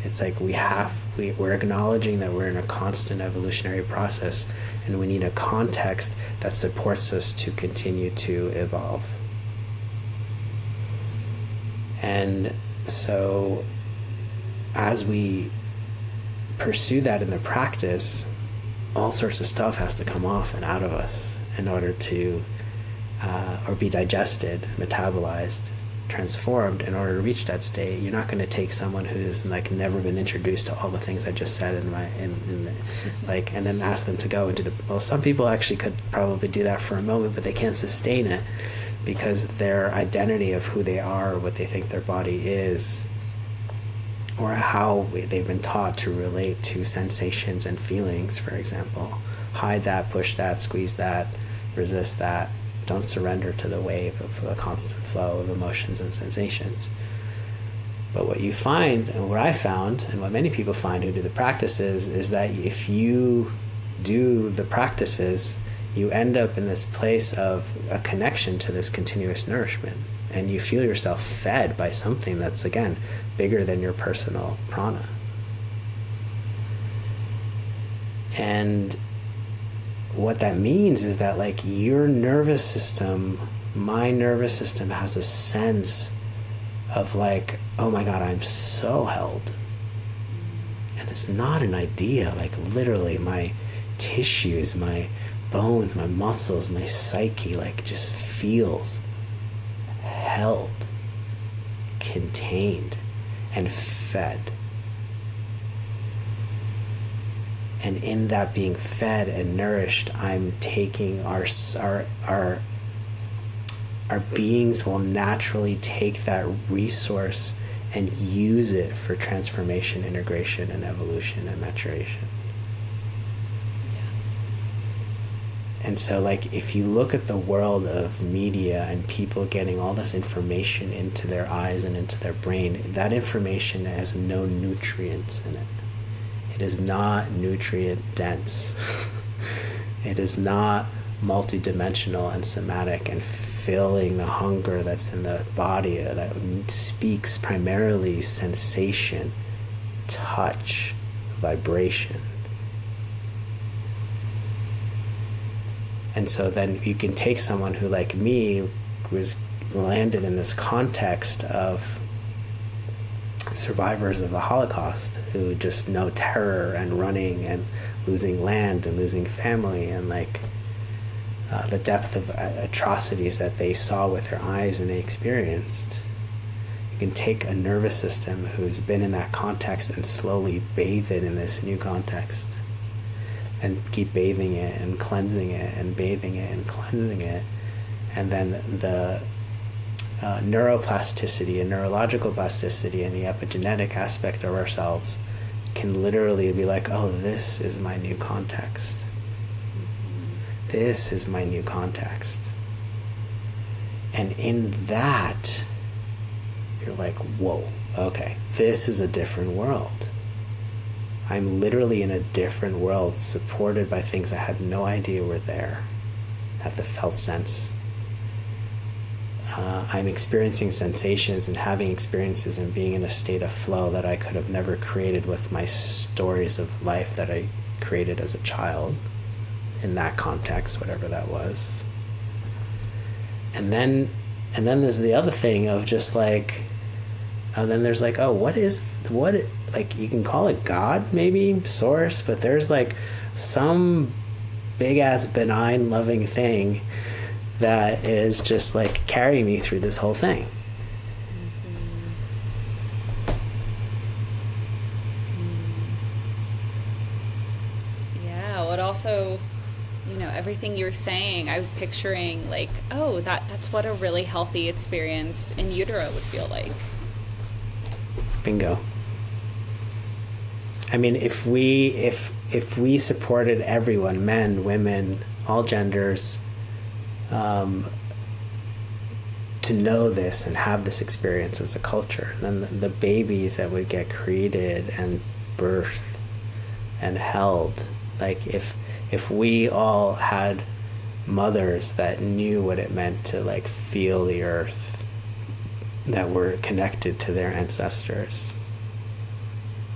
It's like we're acknowledging that we're in a constant evolutionary process, and we need a context that supports us to continue to evolve. And so as we pursue that in the practice, all sorts of stuff has to come off and out of us in order to or be digested, metabolized, transformed in order to reach that state. You're not going to take someone who's like never been introduced to all the things I just said and then ask them to go and do some people actually could probably do that for a moment, but they can't sustain it because their identity of who they are, what they think their body is, or how they've been taught to relate to sensations and feelings, for example. Hide that, push that, squeeze that, resist that. Don't surrender to the wave of a constant flow of emotions and sensations. But what you find, and what I found, and what many people find who do the practices, is that if you do the practices, you end up in this place of a connection to this continuous nourishment. And you feel yourself fed by something that's, again, bigger than your personal prana. And what that means is that like your nervous system, my nervous system has a sense of like, oh my God, I'm so held. And it's not an idea, like literally my tissues, my bones, my muscles, my psyche, like just feels held, contained, and fed. And in that being fed and nourished, I'm taking our beings will naturally take that resource and use it for transformation, integration, and evolution and maturation. And so, like, if you look at the world of media and people getting all this information into their eyes and into their brain, that information has no nutrients in it. It is not nutrient dense. It is not multidimensional and somatic and filling the hunger that's in the body that speaks primarily sensation, touch, vibration. And so then you can take someone who, like me, was landed in this context of survivors of the Holocaust who just know terror and running and losing land and losing family and like the depth of atrocities that they saw with their eyes and they experienced. You can take a nervous system who's been in that context and slowly bathe it in this new context and keep bathing it and cleansing it and bathing it and cleansing it. And then the neuroplasticity and neurological plasticity and the epigenetic aspect of ourselves can literally be like, oh, this is my new context. This is my new context. And in that, you're like, whoa, okay, this is a different world. I'm literally in a different world supported by things I had no idea were there at the felt sense. I'm experiencing sensations and having experiences and being in a state of flow that I could have never created with my stories of life that I created as a child in that context, whatever that was. And then there's the other thing of just like, and then there's like, oh, what, like, you can call it God, maybe, source, but there's like some big ass benign loving thing that is just like carrying me through this whole thing. Yeah, well, it also, you know, everything you're saying, I was picturing like, oh, that's what a really healthy experience in utero would feel like. Bingo. I mean, if we supported everyone, men, women, all genders, to know this and have this experience as a culture, then the babies that would get created and birthed and held, like if we all had mothers that knew what it meant to like feel the earth, that were connected to their ancestors,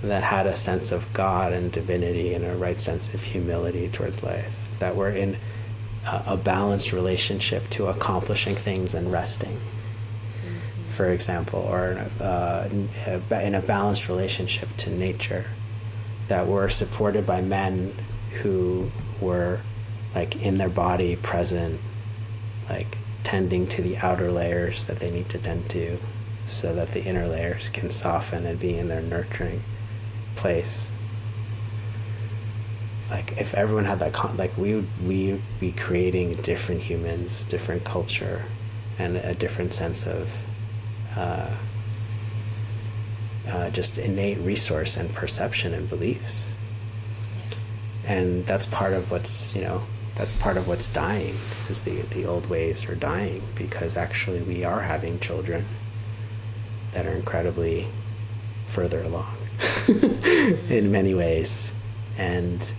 that had a sense of God and divinity and a right sense of humility towards life, that were in a balanced relationship to accomplishing things and resting, for example, or in a balanced relationship to nature, that were supported by men who were like in their body present, like tending to the outer layers that they need to tend to so that the inner layers can soften and be in their nurturing place. Like if everyone had that like we would be creating different humans, different culture, and a different sense of just innate resource and perception and beliefs. And that's part of what's, that's part of what's dying, is the old ways are dying, because actually we are having children that are incredibly further along in many ways, and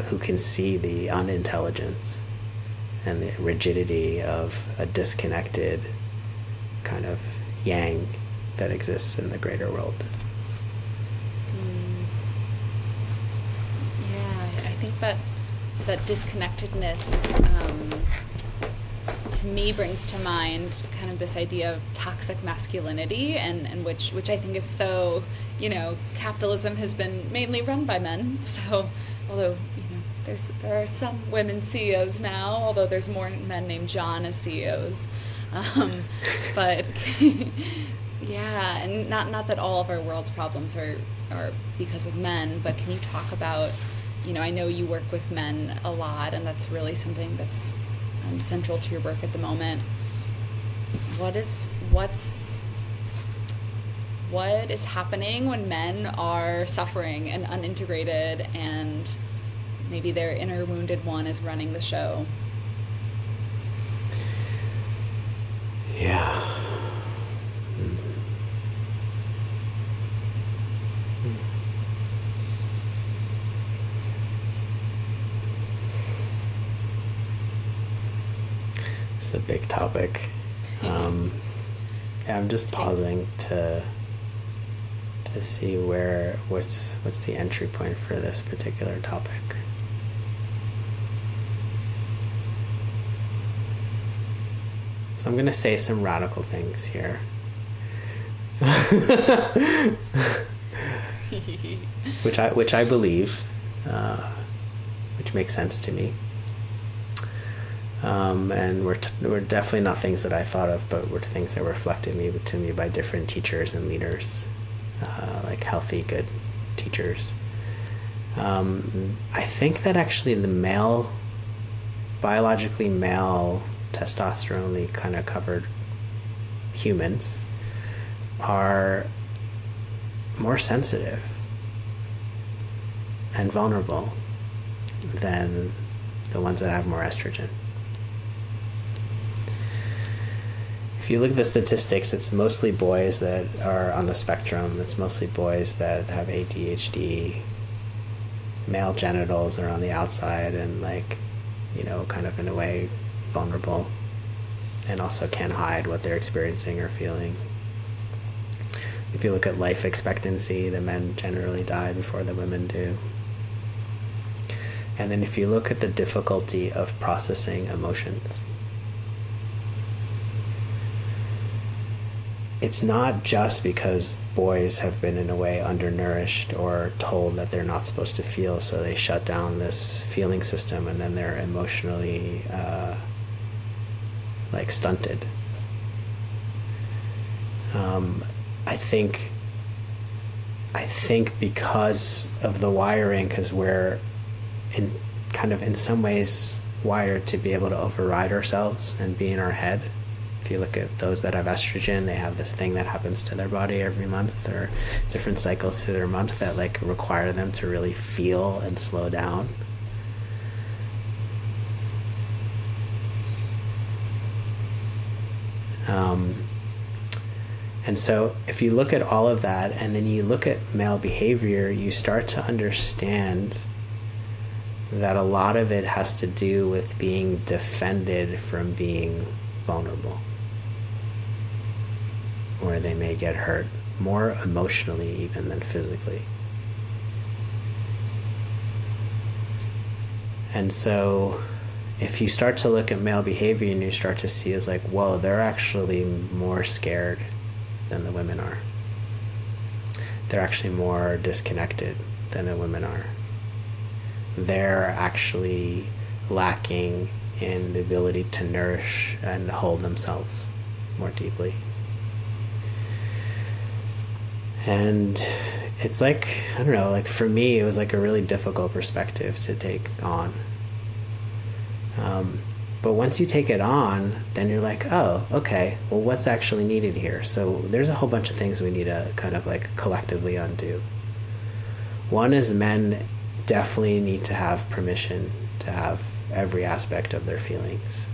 who can see the unintelligence and the rigidity of a disconnected kind of yang that exists in the greater world. Yeah, I think that disconnectedness to me brings to mind kind of this idea of toxic masculinity, and which I think is so, capitalism has been mainly run by men. So although there are some women CEOs now, although there's more men named John as CEOs, but yeah, and not that all of our world's problems are because of men, but can you talk about, I know you work with men a lot, and that's really something that's central to your work at the moment. What is happening when men are suffering and unintegrated and maybe their inner wounded one is running the show. Yeah. It's a big topic. Yeah, I'm just pausing to see what's the entry point for this particular topic. So I'm going to say some radical things here. which I believe, which makes sense to me. And were definitely not things that I thought of, but were things that were reflected to me by different teachers and leaders, like healthy, good teachers. I think that actually the biologically male, testosterone-ly kind of covered humans are more sensitive and vulnerable than the ones that have more estrogen. If you look at the statistics, it's mostly boys that are on the spectrum. It's mostly boys that have ADHD. Male genitals are on the outside and kind of in a way vulnerable, and also can't hide what they're experiencing or feeling. If you look at life expectancy, the men generally die before the women do. And then if you look at the difficulty of processing emotions, it's not just because boys have been in a way undernourished or told that they're not supposed to feel, so they shut down this feeling system and then they're emotionally stunted. I think because of the wiring, because we're in some ways wired to be able to override ourselves and be in our head. If you look at those that have estrogen, they have this thing that happens to their body every month, or different cycles to their month that require them to really feel and slow down. And so if you look at all of that and then you look at male behavior, you start to understand that a lot of it has to do with being defended from being vulnerable, where they may get hurt more emotionally even than physically. And so if you start to look at male behavior and you start to see as whoa, they're actually more scared than the women are. They're actually more disconnected than the women are. They're actually lacking in the ability to nourish and hold themselves more deeply. And it's I don't know, for me, it was a really difficult perspective to take on. But once you take it on, then you're oh, okay, well, what's actually needed here? So there's a whole bunch of things we need to kind of collectively undo. One is men definitely need to have permission to have every aspect of their feelings.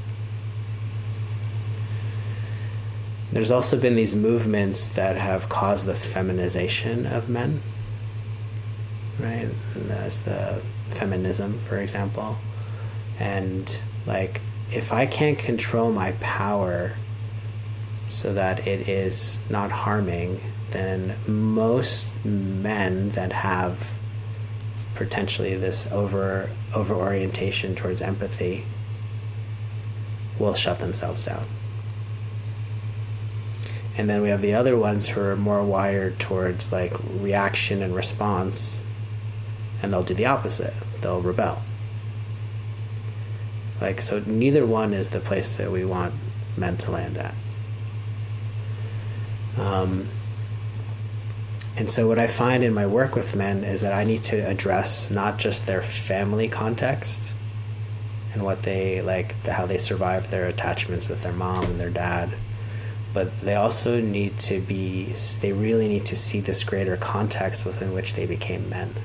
There's also been these movements that have caused the feminization of men, right? And there's the feminism, for example. And if I can't control my power so that it is not harming, then most men that have potentially this over orientation towards empathy will shut themselves down. And then we have the other ones who are more wired towards reaction and response, and they'll do the opposite. They'll rebel. So neither one is the place that we want men to land at. And so what I find in my work with men is that I need to address not just their family context and what they how they survive their attachments with their mom and their dad, but they also need to they really need to see this greater context within which they became men.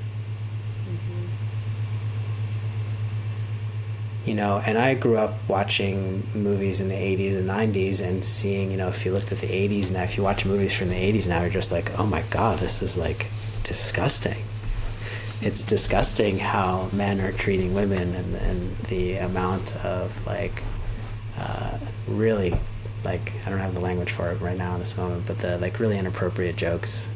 And I grew up watching movies in the 80s and 90s and seeing, if you looked at the 80s now, if you watch movies from the 80s now, you're just like, oh my God, this is like disgusting. It's disgusting how men are treating women, and the amount of like, really, like, I don't have the language for it right now in this moment, but the like really inappropriate jokes,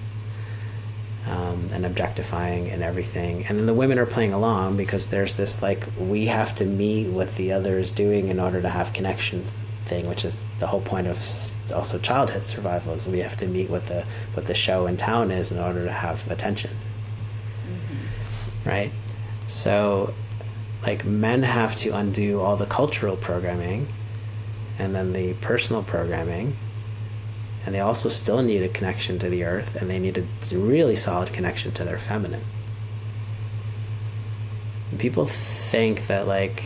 and objectifying and everything. And then the women are playing along because there's this like, we have to meet what the other is doing in order to have connection thing, which is the whole point of also childhood survival, is we have to meet what the show in town is in order to have attention. Right? So like men have to undo all the cultural programming and then the personal programming, and they also still need a connection to the earth, and they need a really solid connection to their feminine. And people think that like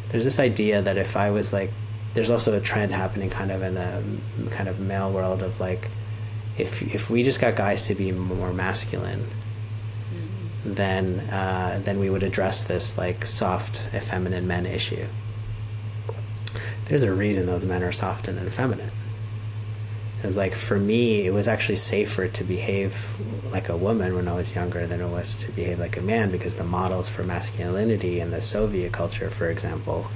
there's this idea that if I was like, there's also a trend happening kind of in the kind of male world of like, if we just got guys to be more masculine, then we would address this like soft, effeminate men issue. There's a reason those men are soft and effeminate. It was like, for me, it was actually safer to behave like a woman when I was younger than it was to behave like a man, because the models for masculinity in the Soviet culture, for example,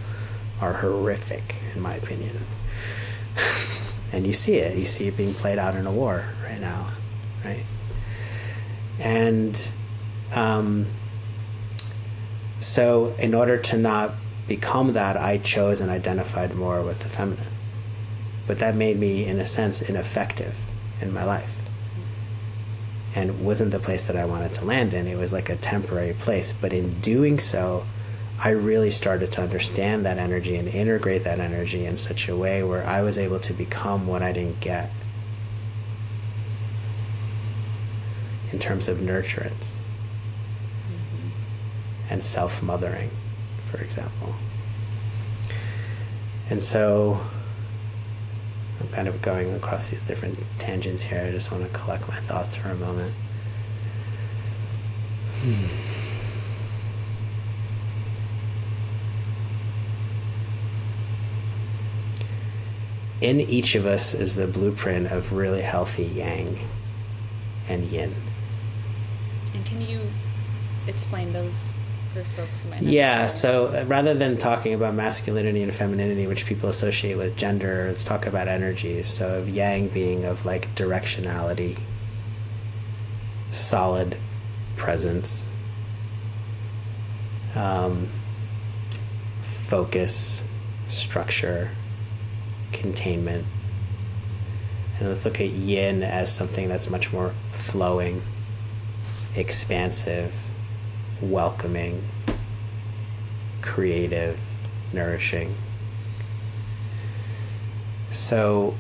are horrific, in my opinion. And you see it being played out in a war right now, right? And so in order to not become that, I chose and identified more with the feminine. But that made me, in a sense, ineffective in my life. And wasn't the place that I wanted to land in. It was like a temporary place. But in doing so, I really started to understand that energy and integrate that energy in such a way where I was able to become what I didn't get in terms of nurturance and self-mothering, for example. And so I'm kind of going across these different tangents here. I just want to collect my thoughts for a moment. In each of us is the blueprint of really healthy yang and yin. And can you explain those for folks who might not? Yeah, so rather than talking about masculinity and femininity, which people associate with gender, let's talk about energies. So of yang being of like directionality, solid presence, focus, structure, containment. And let's look at yin as something that's much more flowing, expansive, welcoming, creative, nourishing. So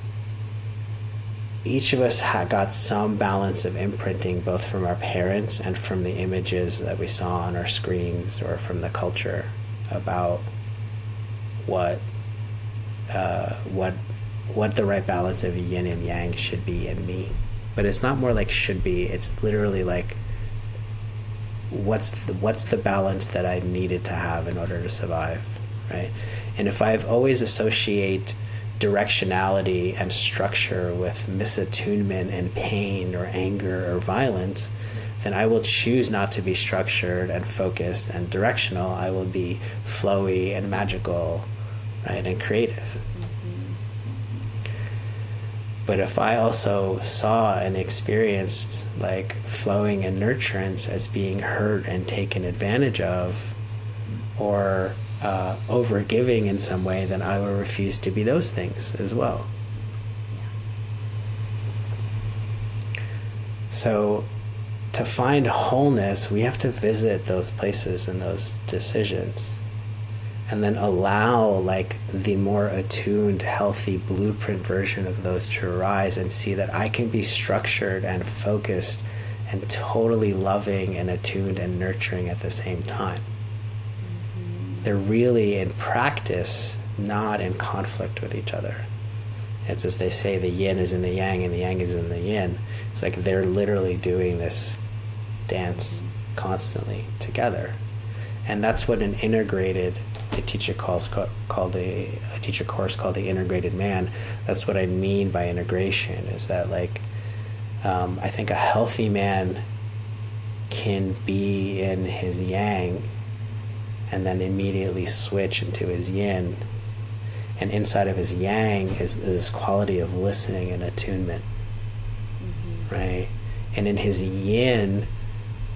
each of us got some balance of imprinting, both from our parents and from the images that we saw on our screens or from the culture about what the right balance of yin and yang should be in me. But it's not more like should be, it's literally like what's the balance that I needed to have in order to survive, right? And if I've always associate directionality and structure with misattunement and pain or anger or violence, then I will choose not to be structured and focused and directional. I will be flowy and magical, right, and creative. But if I also saw and experienced like flowing and nurturance as being hurt and taken advantage of, or overgiving in some way, then I will refuse to be those things as well. So to find wholeness, we have to visit those places and those decisions, and then allow like the more attuned, healthy blueprint version of those to arise, and see that I can be structured and focused and totally loving and attuned and nurturing at the same time. They're really in practice, not in conflict with each other. It's as they say, the yin is in the yang and the yang is in the yin. It's like they're literally doing this dance constantly together. And that's what an integrated, a teacher course called the integrated man. That's what I mean by integration, is that like, I think a healthy man can be in his yang and then immediately switch into his yin. And inside of his yang is this quality of listening and attunement, right? And in his yin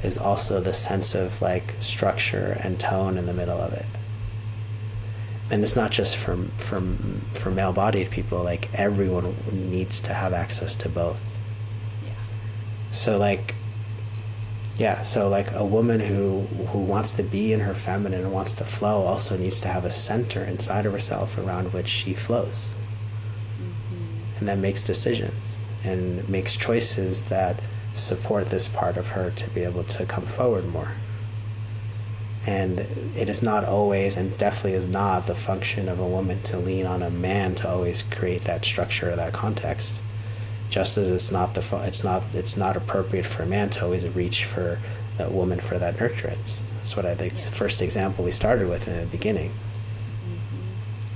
is also the sense of like structure and tone in the middle of it. And it's not just for male-bodied people. Like everyone needs to have access to both. Yeah. So like, yeah, so like a woman who wants to be in her feminine and wants to flow also needs to have a center inside of herself around which she flows. And then makes decisions and makes choices that support this part of her to be able to come forward more. And it is not always, and definitely is not, the function of a woman to lean on a man to always create that structure or that context. Just as it's not appropriate for a man to always reach for that woman for that nurturance. That's what I think the first example we started with in the beginning,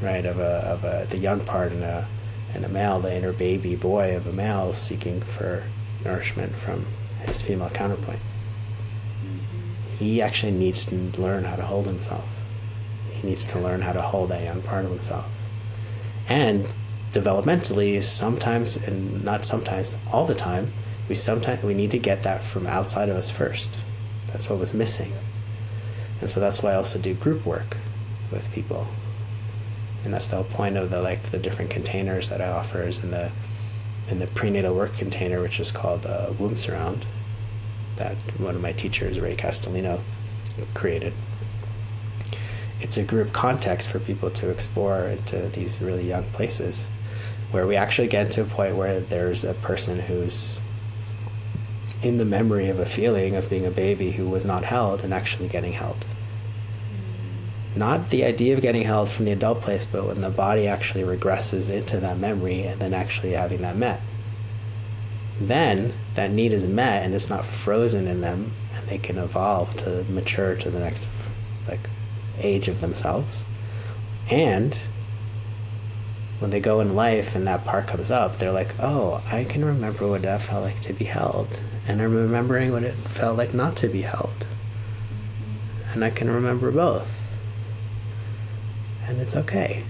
right? Of the young part in a male, the inner baby boy of a male seeking for nourishment from his female counterpoint. He actually needs to learn how to hold himself. He needs to learn how to hold that young part of himself. And developmentally, sometimes, and not sometimes, all the time, we need to get that from outside of us first. That's what was missing. And so that's why I also do group work with people. And that's the whole point of the different containers that I offer is in the prenatal work container, which is called Womb Surround, that one of my teachers, Ray Castellino, created. It's a group context for people to explore into these really young places where we actually get to a point where there's a person who's in the memory of a feeling of being a baby who was not held and actually getting held. Not the idea of getting held from the adult place, but when the body actually regresses into that memory and then actually having that met. Then that need is met and it's not frozen in them, and they can evolve to mature to the next age of themselves. And when they go in life and that part comes up, they're like, oh, I can remember what that felt like to be held, and I'm remembering what it felt like not to be held, and I can remember both, and it's okay.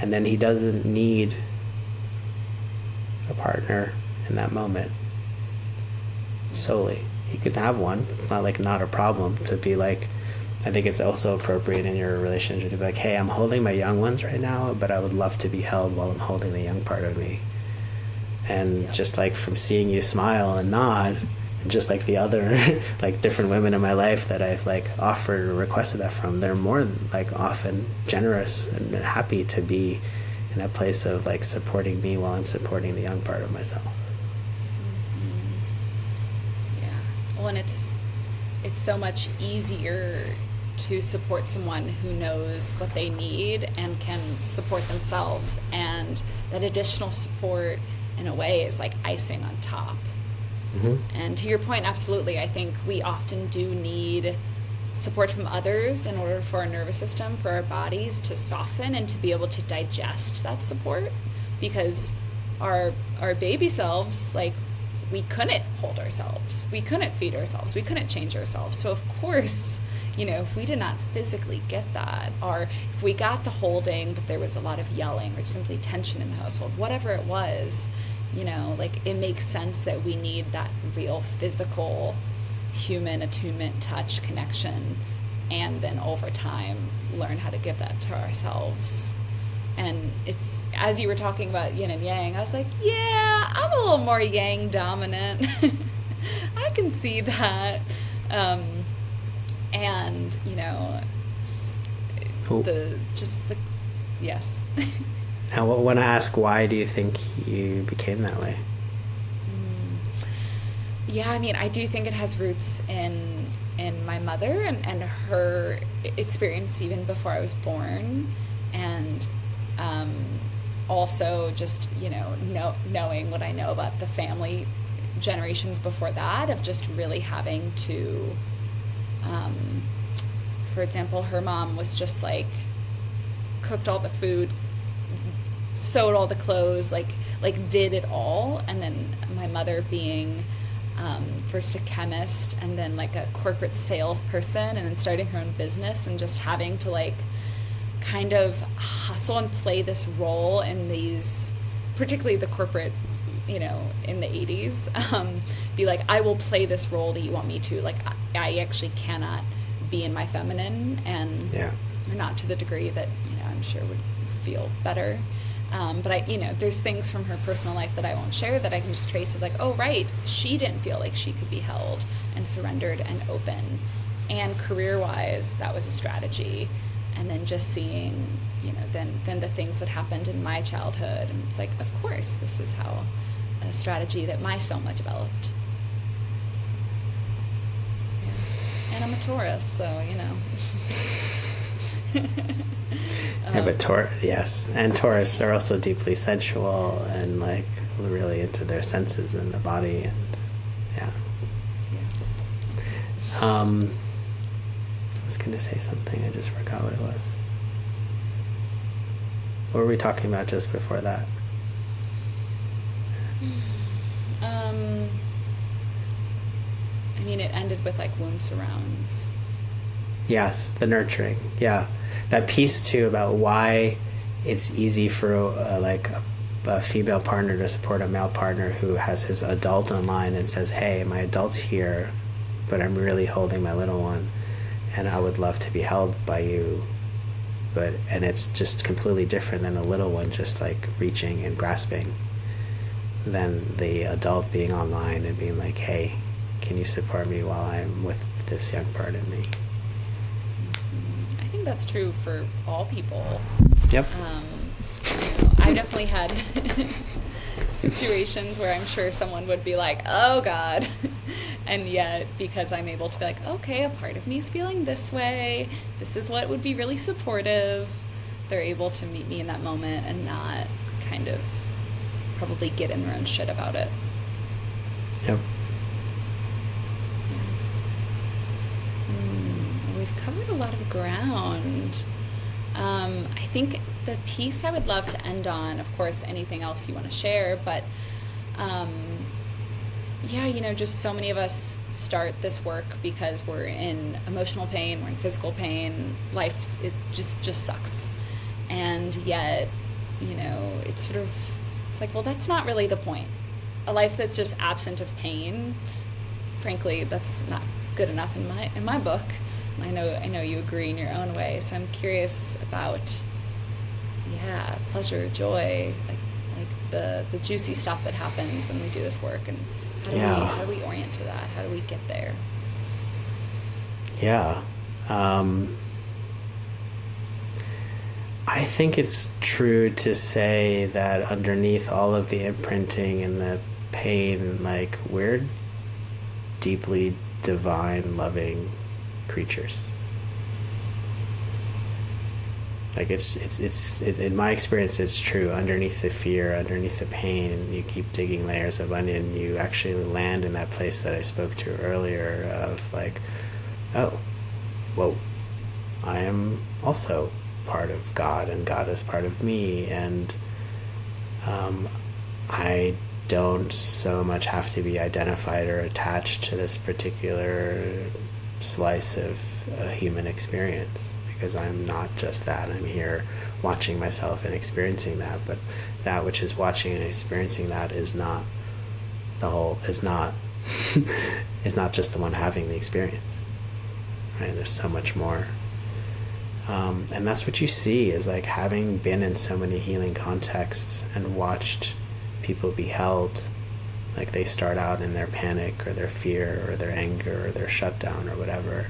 And then he doesn't need a partner in that moment solely. He could have one. It's not a problem to be like, I think it's also appropriate in your relationship to be like, hey, I'm holding my young ones right now, but I would love to be held while I'm holding the young part of me. And just like from seeing you smile and nod, and just like the other like different women in my life that I've like offered or requested that from, they're more like often generous and happy to be in that place of like supporting me while I'm supporting the young part of myself. Yeah. Well, and it's so much easier to support someone who knows what they need and can support themselves, and that additional support in a way is like icing on top. And to your point, absolutely, I think we often do need support from others in order for our nervous system, for our bodies to soften and to be able to digest that support, because our baby selves, like, we couldn't hold ourselves, we couldn't feed ourselves, we couldn't change ourselves. So of course, if we did not physically get that, or if we got the holding but there was a lot of yelling or simply tension in the household, whatever it was, like, it makes sense that we need that real physical human attunement, touch, connection, and then over time learn how to give that to ourselves. And it's, as you were talking about yin and yang, I was like, yeah, I'm a little more yang dominant. I can see that. And yes. I want to ask, why do you think you became that way? Yeah, I mean, I do think it has roots in my mother and her experience even before I was born, and also just knowing what I know about the family generations before that, of just really having to for example, her mom was just like, cooked all the food, sewed all the clothes, like did it all. And then my mother being first a chemist and then like a corporate salesperson and then starting her own business and just having to like kind of hustle and play this role in these, particularly the corporate, you know, in the 80s, be like, I will play this role that you want me to. Like, I actually cannot be in my feminine, and or not to the degree that, you know, I'm sure would feel better. But I, you know, there's things from her personal life that I won't share that I can just trace of like, oh, right, she didn't feel like she could be held and surrendered and open. And career-wise, that was a strategy. And then just seeing, you know, then the things that happened in my childhood. And it's like, of course, this is how a strategy that my soma developed. Yeah. And I'm a Taurus, so, you know. Yeah, but yes, and Taurus are also deeply sensual and like really into their senses and the body, and I was going to say something, I just forgot what it was. What were we talking about just before that? I mean, it ended with like womb surrounds. Yes, the nurturing. Yeah, that piece too about why it's easy for a female partner to support a male partner who has his adult online and says, hey, my adult's here, but I'm really holding my little one and I would love to be held by you. And it's just completely different than a little one just like reaching and grasping, than the adult being online and being like, hey, can you support me while I'm with this young part of me? I think that's true for all people. Yep. You know, I definitely had situations where I'm sure someone would be like, oh God. And yet, because I'm able to be like, okay, a part of me is feeling this way. This is what would be really supportive. They're able to meet me in that moment and not kind of probably get in their own shit about it. Yep. We've covered a lot of ground. I think the piece I would love to end on, of course, anything else you want to share, but yeah, you know, just so many of us start this work because we're in emotional pain, we're in physical pain, life, it just sucks. And yet, you know, it's like, well, that's not really the point. A life that's just absent of pain, frankly, that's not good enough in my book. I know you agree in your own way. So I'm curious about, pleasure, joy, like the juicy stuff that happens when we do this work, and how do we orient to that? How do we get there? Yeah. I think it's true to say that underneath all of the imprinting and the pain, like, we're deeply divine, loving creatures. Like, it's in my experience, it's true. Underneath the fear, underneath the pain, you keep digging layers of onion, you actually land in that place that I spoke to earlier of like, oh, whoa, I am also part of God and God is part of me, and I don't so much have to be identified or attached to this particular slice of a human experience, because I'm not just that. I'm here watching myself and experiencing that, but that which is watching and experiencing that is not the whole, is not is not just the one having the experience, right? There's so much more. And that's what you see is like, having been in so many healing contexts and watched people be held, like they start out in their panic or their fear or their anger or their shutdown or whatever,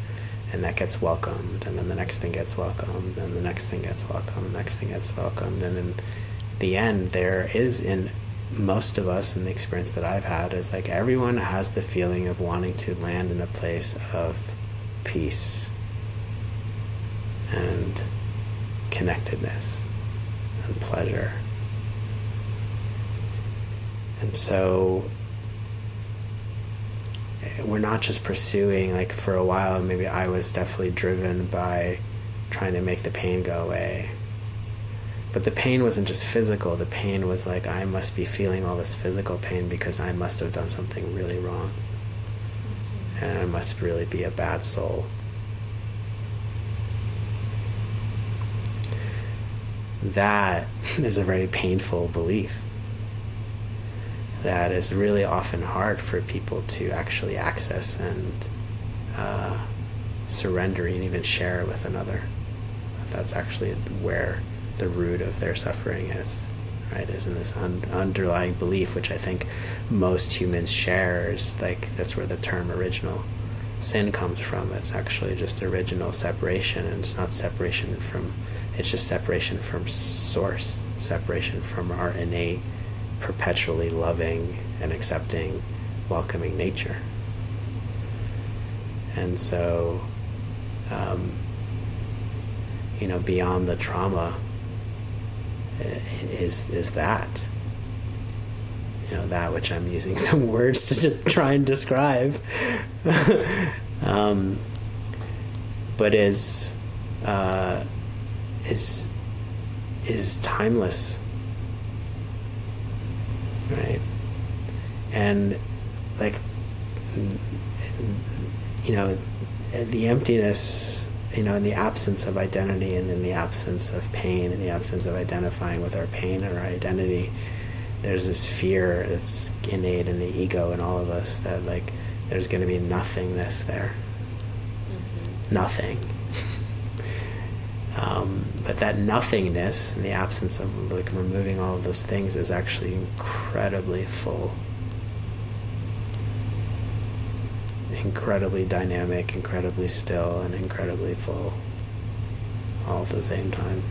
and that gets welcomed, and then the next thing gets welcomed, and the next thing gets welcomed, the next thing gets welcomed, and in the end, there is, in most of us, in the experience that I've had, is like everyone has the feeling of wanting to land in a place of peace and connectedness and pleasure. And so we're not just pursuing, like for a while, maybe I was definitely driven by trying to make the pain go away. But the pain wasn't just physical. The pain was like, I must be feeling all this physical pain because I must have done something really wrong. And I must really be a bad soul. That is a very painful belief. That is really often hard for people to actually access and surrender and even share with another. That's actually where the root of their suffering is, right? Is in this underlying belief, which I think most humans share. Is like, that's where the term original sin comes from. It's actually just original separation, and it's not separation from, it's just separation from source, separation from our innate, perpetually loving and accepting, welcoming nature. And so, beyond the trauma is that, that which I'm using some words to just try and describe, but is timeless, right? And like, the emptiness, in the absence of identity, and in the absence of pain, in the absence of identifying with our pain and our identity, there's this fear that's innate in the ego in all of us that like there's going to be nothingness there. Nothing. But that nothingness, in the absence of like removing all of those things, is actually incredibly full, incredibly dynamic, incredibly still, and incredibly full, all at the same time.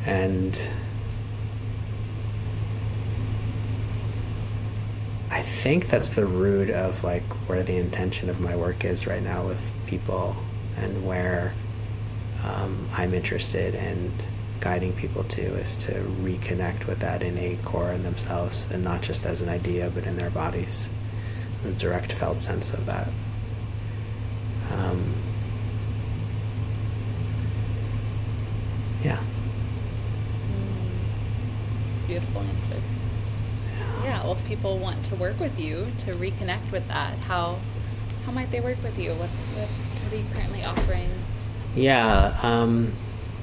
And I think that's the root of like where the intention of my work is right now with people, and where I'm interested in guiding people to, is to reconnect with that innate core in themselves, and not just as an idea, but in their bodies, the direct felt sense of that. Yeah. Beautiful answer. Yeah, well, if people want to work with you to reconnect with that, how might they work with you? What are you currently offering? Yeah,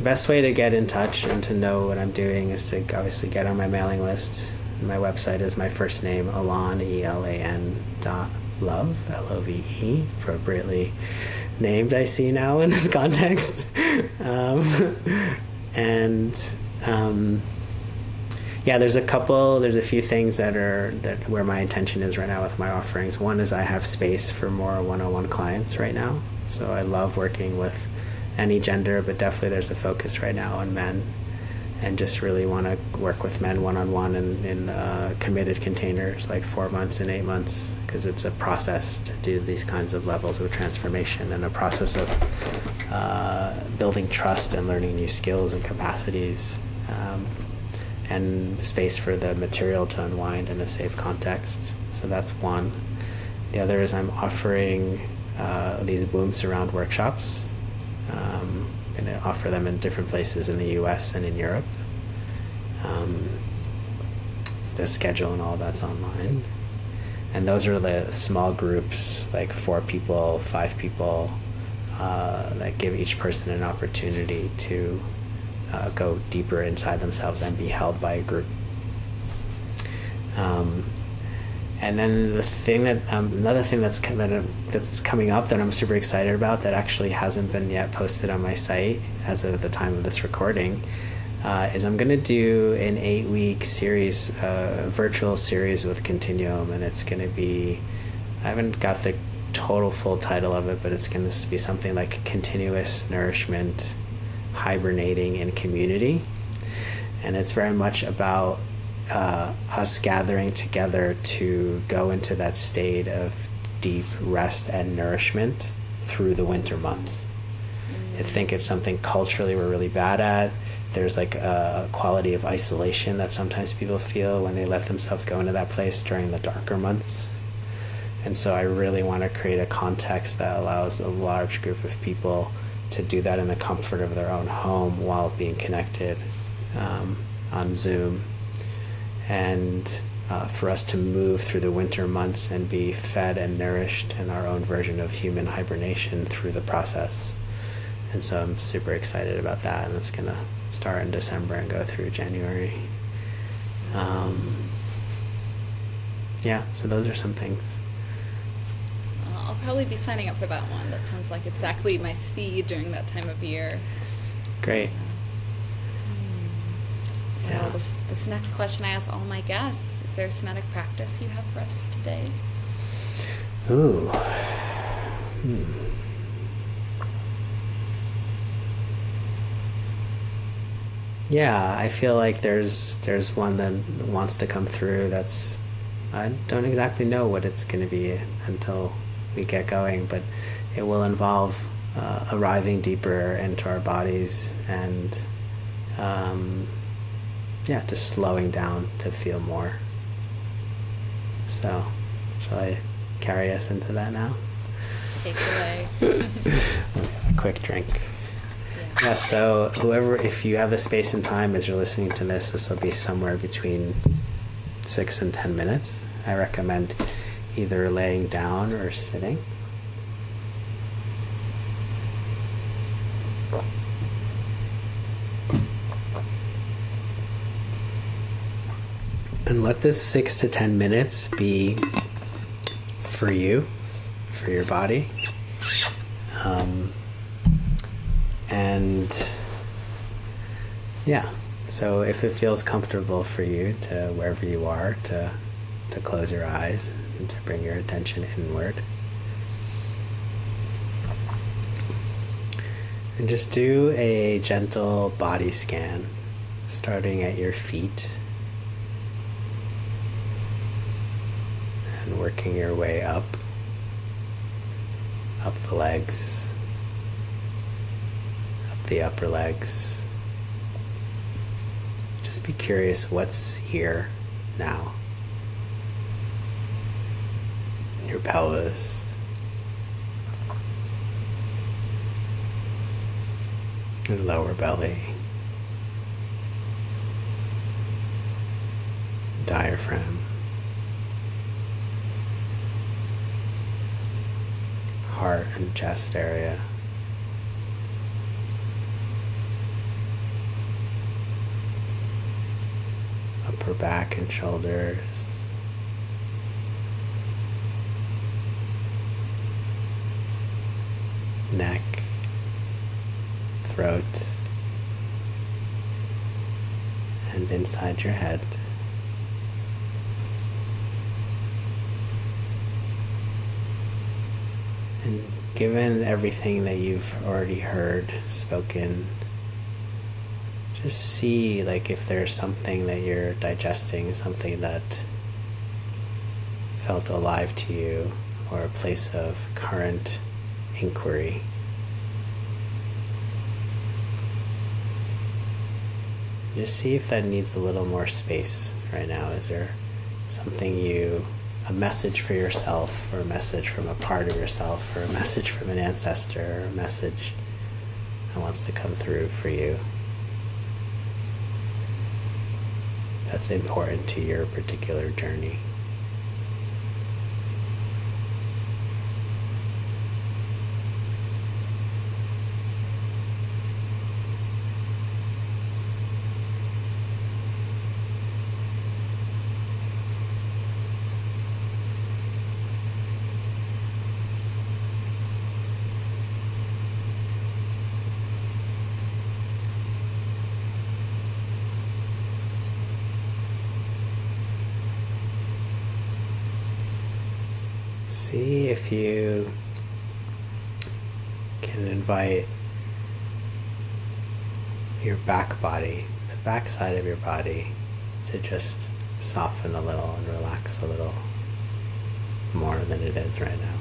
best way to get in touch and to know what I'm doing is to obviously get on my mailing list. My website is my first name, Elan, E-L-A-N .love, L-O-V-E, appropriately named, I see now in this context. Yeah, there's a few things that where my intention is right now with my offerings. One is I have space for more one-on-one clients right now. So I love working with any gender, but definitely there's a focus right now on men, and just really want to work with men one-on-one in committed containers, like 4 months and 8 months, because it's a process to do these kinds of levels of transformation, and a process of building trust and learning new skills and capacities, and space for the material to unwind in a safe context. So that's one. The other is I'm offering these womb surround workshops. I'm going to offer them in different places in the US and in Europe. The schedule and all of that's online. And those are the small groups, like 4 people, 5 people, that give each person an opportunity to go deeper inside themselves and be held by a group. And then the thing that another thing that's coming up that I'm super excited about, that actually hasn't been yet posted on my site as of the time of this recording, is I'm going to do an 8-week series, virtual series with Continuum, and it's going to be, I haven't got the total full title of it, but it's going to be something like Continuous Nourishment, Hibernating in Community. And it's very much about us gathering together to go into that state of deep rest and nourishment through the winter months. I think it's something culturally we're really bad at. there's like a quality of isolation that sometimes people feel when they let themselves go into that place during the darker months. And so I really want to create a context that allows a large group of people to do that in the comfort of their own home while being connected on Zoom. And for us to move through the winter months and be fed and nourished in our own version of human hibernation through the process. And so I'm super excited about that, and it's going to start in December and go through January. Yeah, so those are some things. I'll probably be signing up for that one. That sounds like exactly my speed during that time of year. Great. Yeah. Well, this next question I ask all my guests: is there a somatic practice you have for us today? Ooh. Yeah, I feel like there's one that wants to come through. I don't exactly know what it's going to be until we get going, but it will involve arriving deeper into our bodies and just slowing down to feel more. So, shall I carry us into that now? Take it away. A quick drink. Yeah, so if you have the space and time as you're listening to this will be somewhere between 6 and 10 minutes. I recommend either laying down or sitting. And let this 6 to 10 minutes be for you, for your body. So if it feels comfortable for you to, wherever you are, to close your eyes and to bring your attention inward. And just do a gentle body scan, starting at your feet and working your way up the legs, up the upper legs. Just be curious what's here now. Your pelvis. Your lower belly. Diaphragm. Heart and chest area. Upper back and shoulders. Neck, throat, and inside your head. And given everything that you've already heard spoken, just see like if there's something that you're digesting, something that felt alive to you, or a place of current inquiry. Just see if that needs a little more space right now. Is there something a message for yourself, or a message from a part of yourself, or a message from an ancestor, or a message that wants to come through for you that's important to your particular journey? See if you can invite your back body, the back side of your body, to just soften a little and relax a little more than it is right now.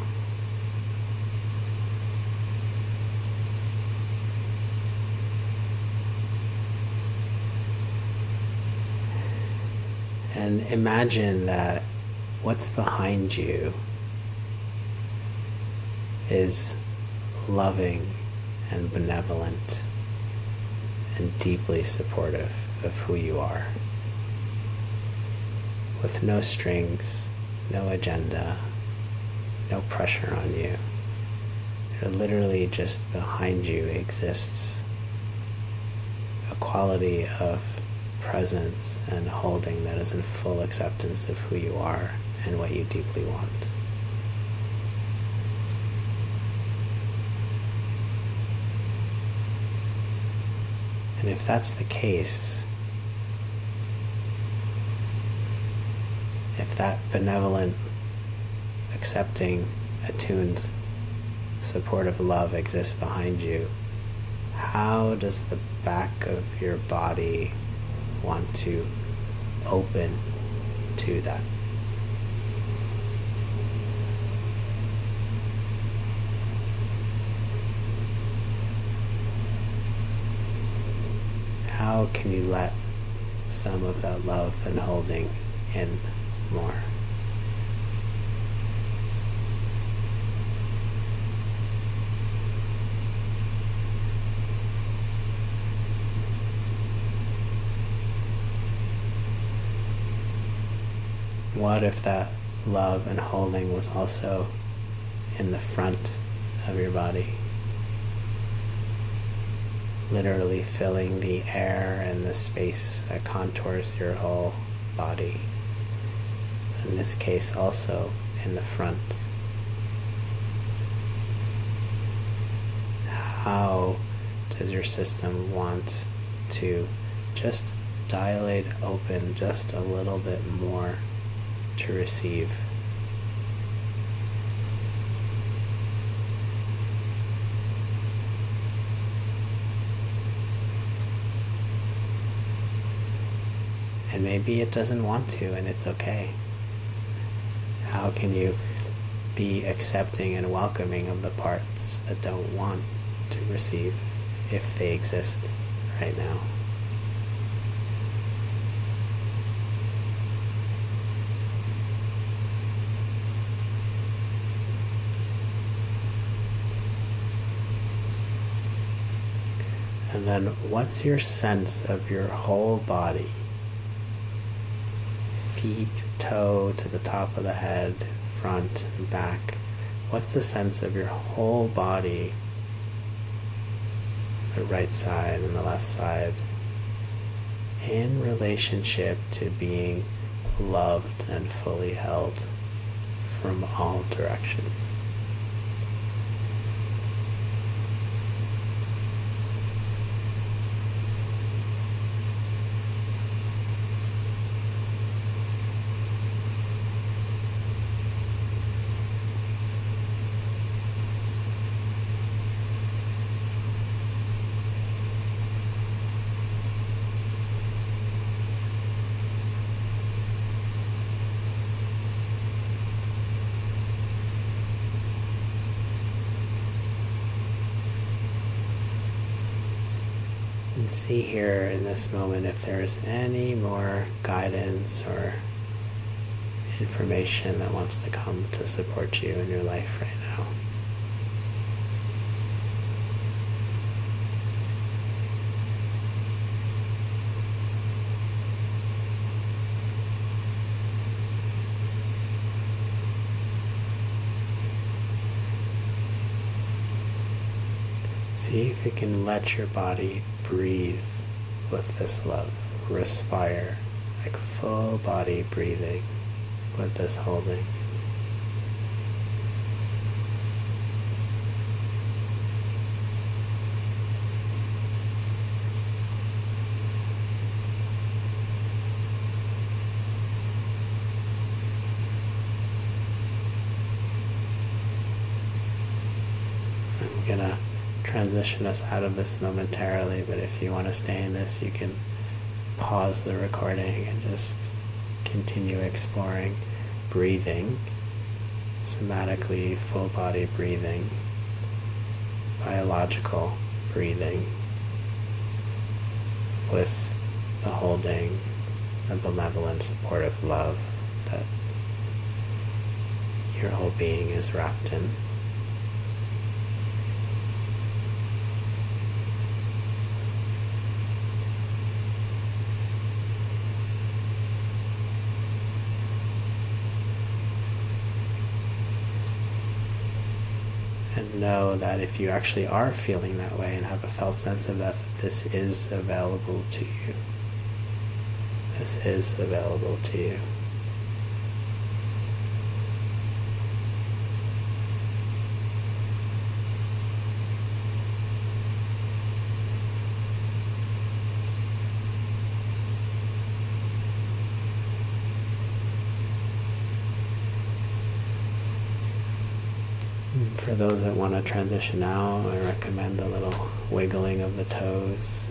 And imagine that what's behind you is loving and benevolent and deeply supportive of who you are, with no strings, no agenda, no pressure on you. They're literally just behind you exists a quality of presence and holding that is in full acceptance of who you are and what you deeply want. And if that's the case, if that benevolent, accepting, attuned, supportive love exists behind you, how does the back of your body want to open to that? How can you let some of that love and holding in more? What if that love and holding was also in the front of your body? Literally filling the air and the space that contours your whole body. In this case, also in the front. How does your system want to just dilate open just a little bit more to receive? And maybe it doesn't want to, and it's okay. How can you be accepting and welcoming of the parts that don't want to receive, if they exist right now? And then what's your sense of your whole body? Feet, toe to the top of the head, front and back. What's the sense of your whole body, the right side and the left side, in relationship to being loved and fully held from all directions? And see here in this moment if there's any more guidance or information that wants to come to support you in your life right now. See if you can let your body breathe with this love. Respire, like full body breathing with this holding. I'm gonna transition us out of this momentarily, but if you want to stay in this, you can pause the recording and just continue exploring breathing, somatically full body breathing, biological breathing, with the holding, the benevolent, supportive love that your whole being is wrapped in. And know that if you actually are feeling that way and have a felt sense of that, that this is available to you. This is available to you. For those that want to transition now, I recommend a little wiggling of the toes,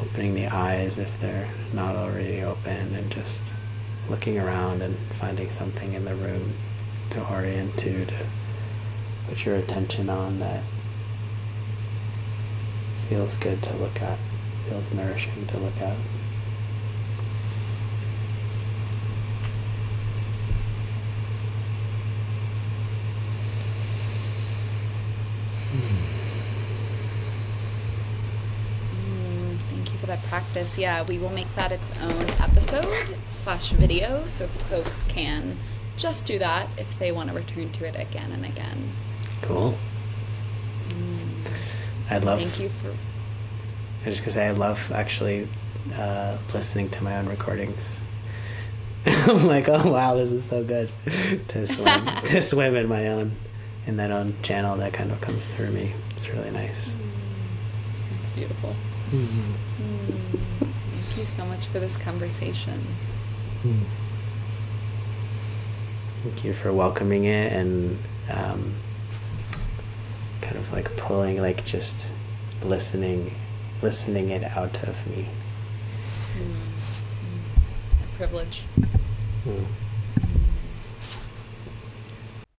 opening the eyes if they're not already open, and just looking around and finding something in the room to orient to put your attention on that feels good to look at, feels nourishing to look at. Thank you for that practice. Yeah, we will make that its own episode/video so folks can just do that if they want to return to it again and again. Cool. I love. Thank you for. I was just gonna say I love actually listening to my own recordings. I'm like, oh wow, this is so good to swim in that own channel that kind of comes through me. It's really nice. It's beautiful. Thank you so much for this conversation. Thank you for welcoming it and kind of like pulling, like just listening it out of me. A privilege.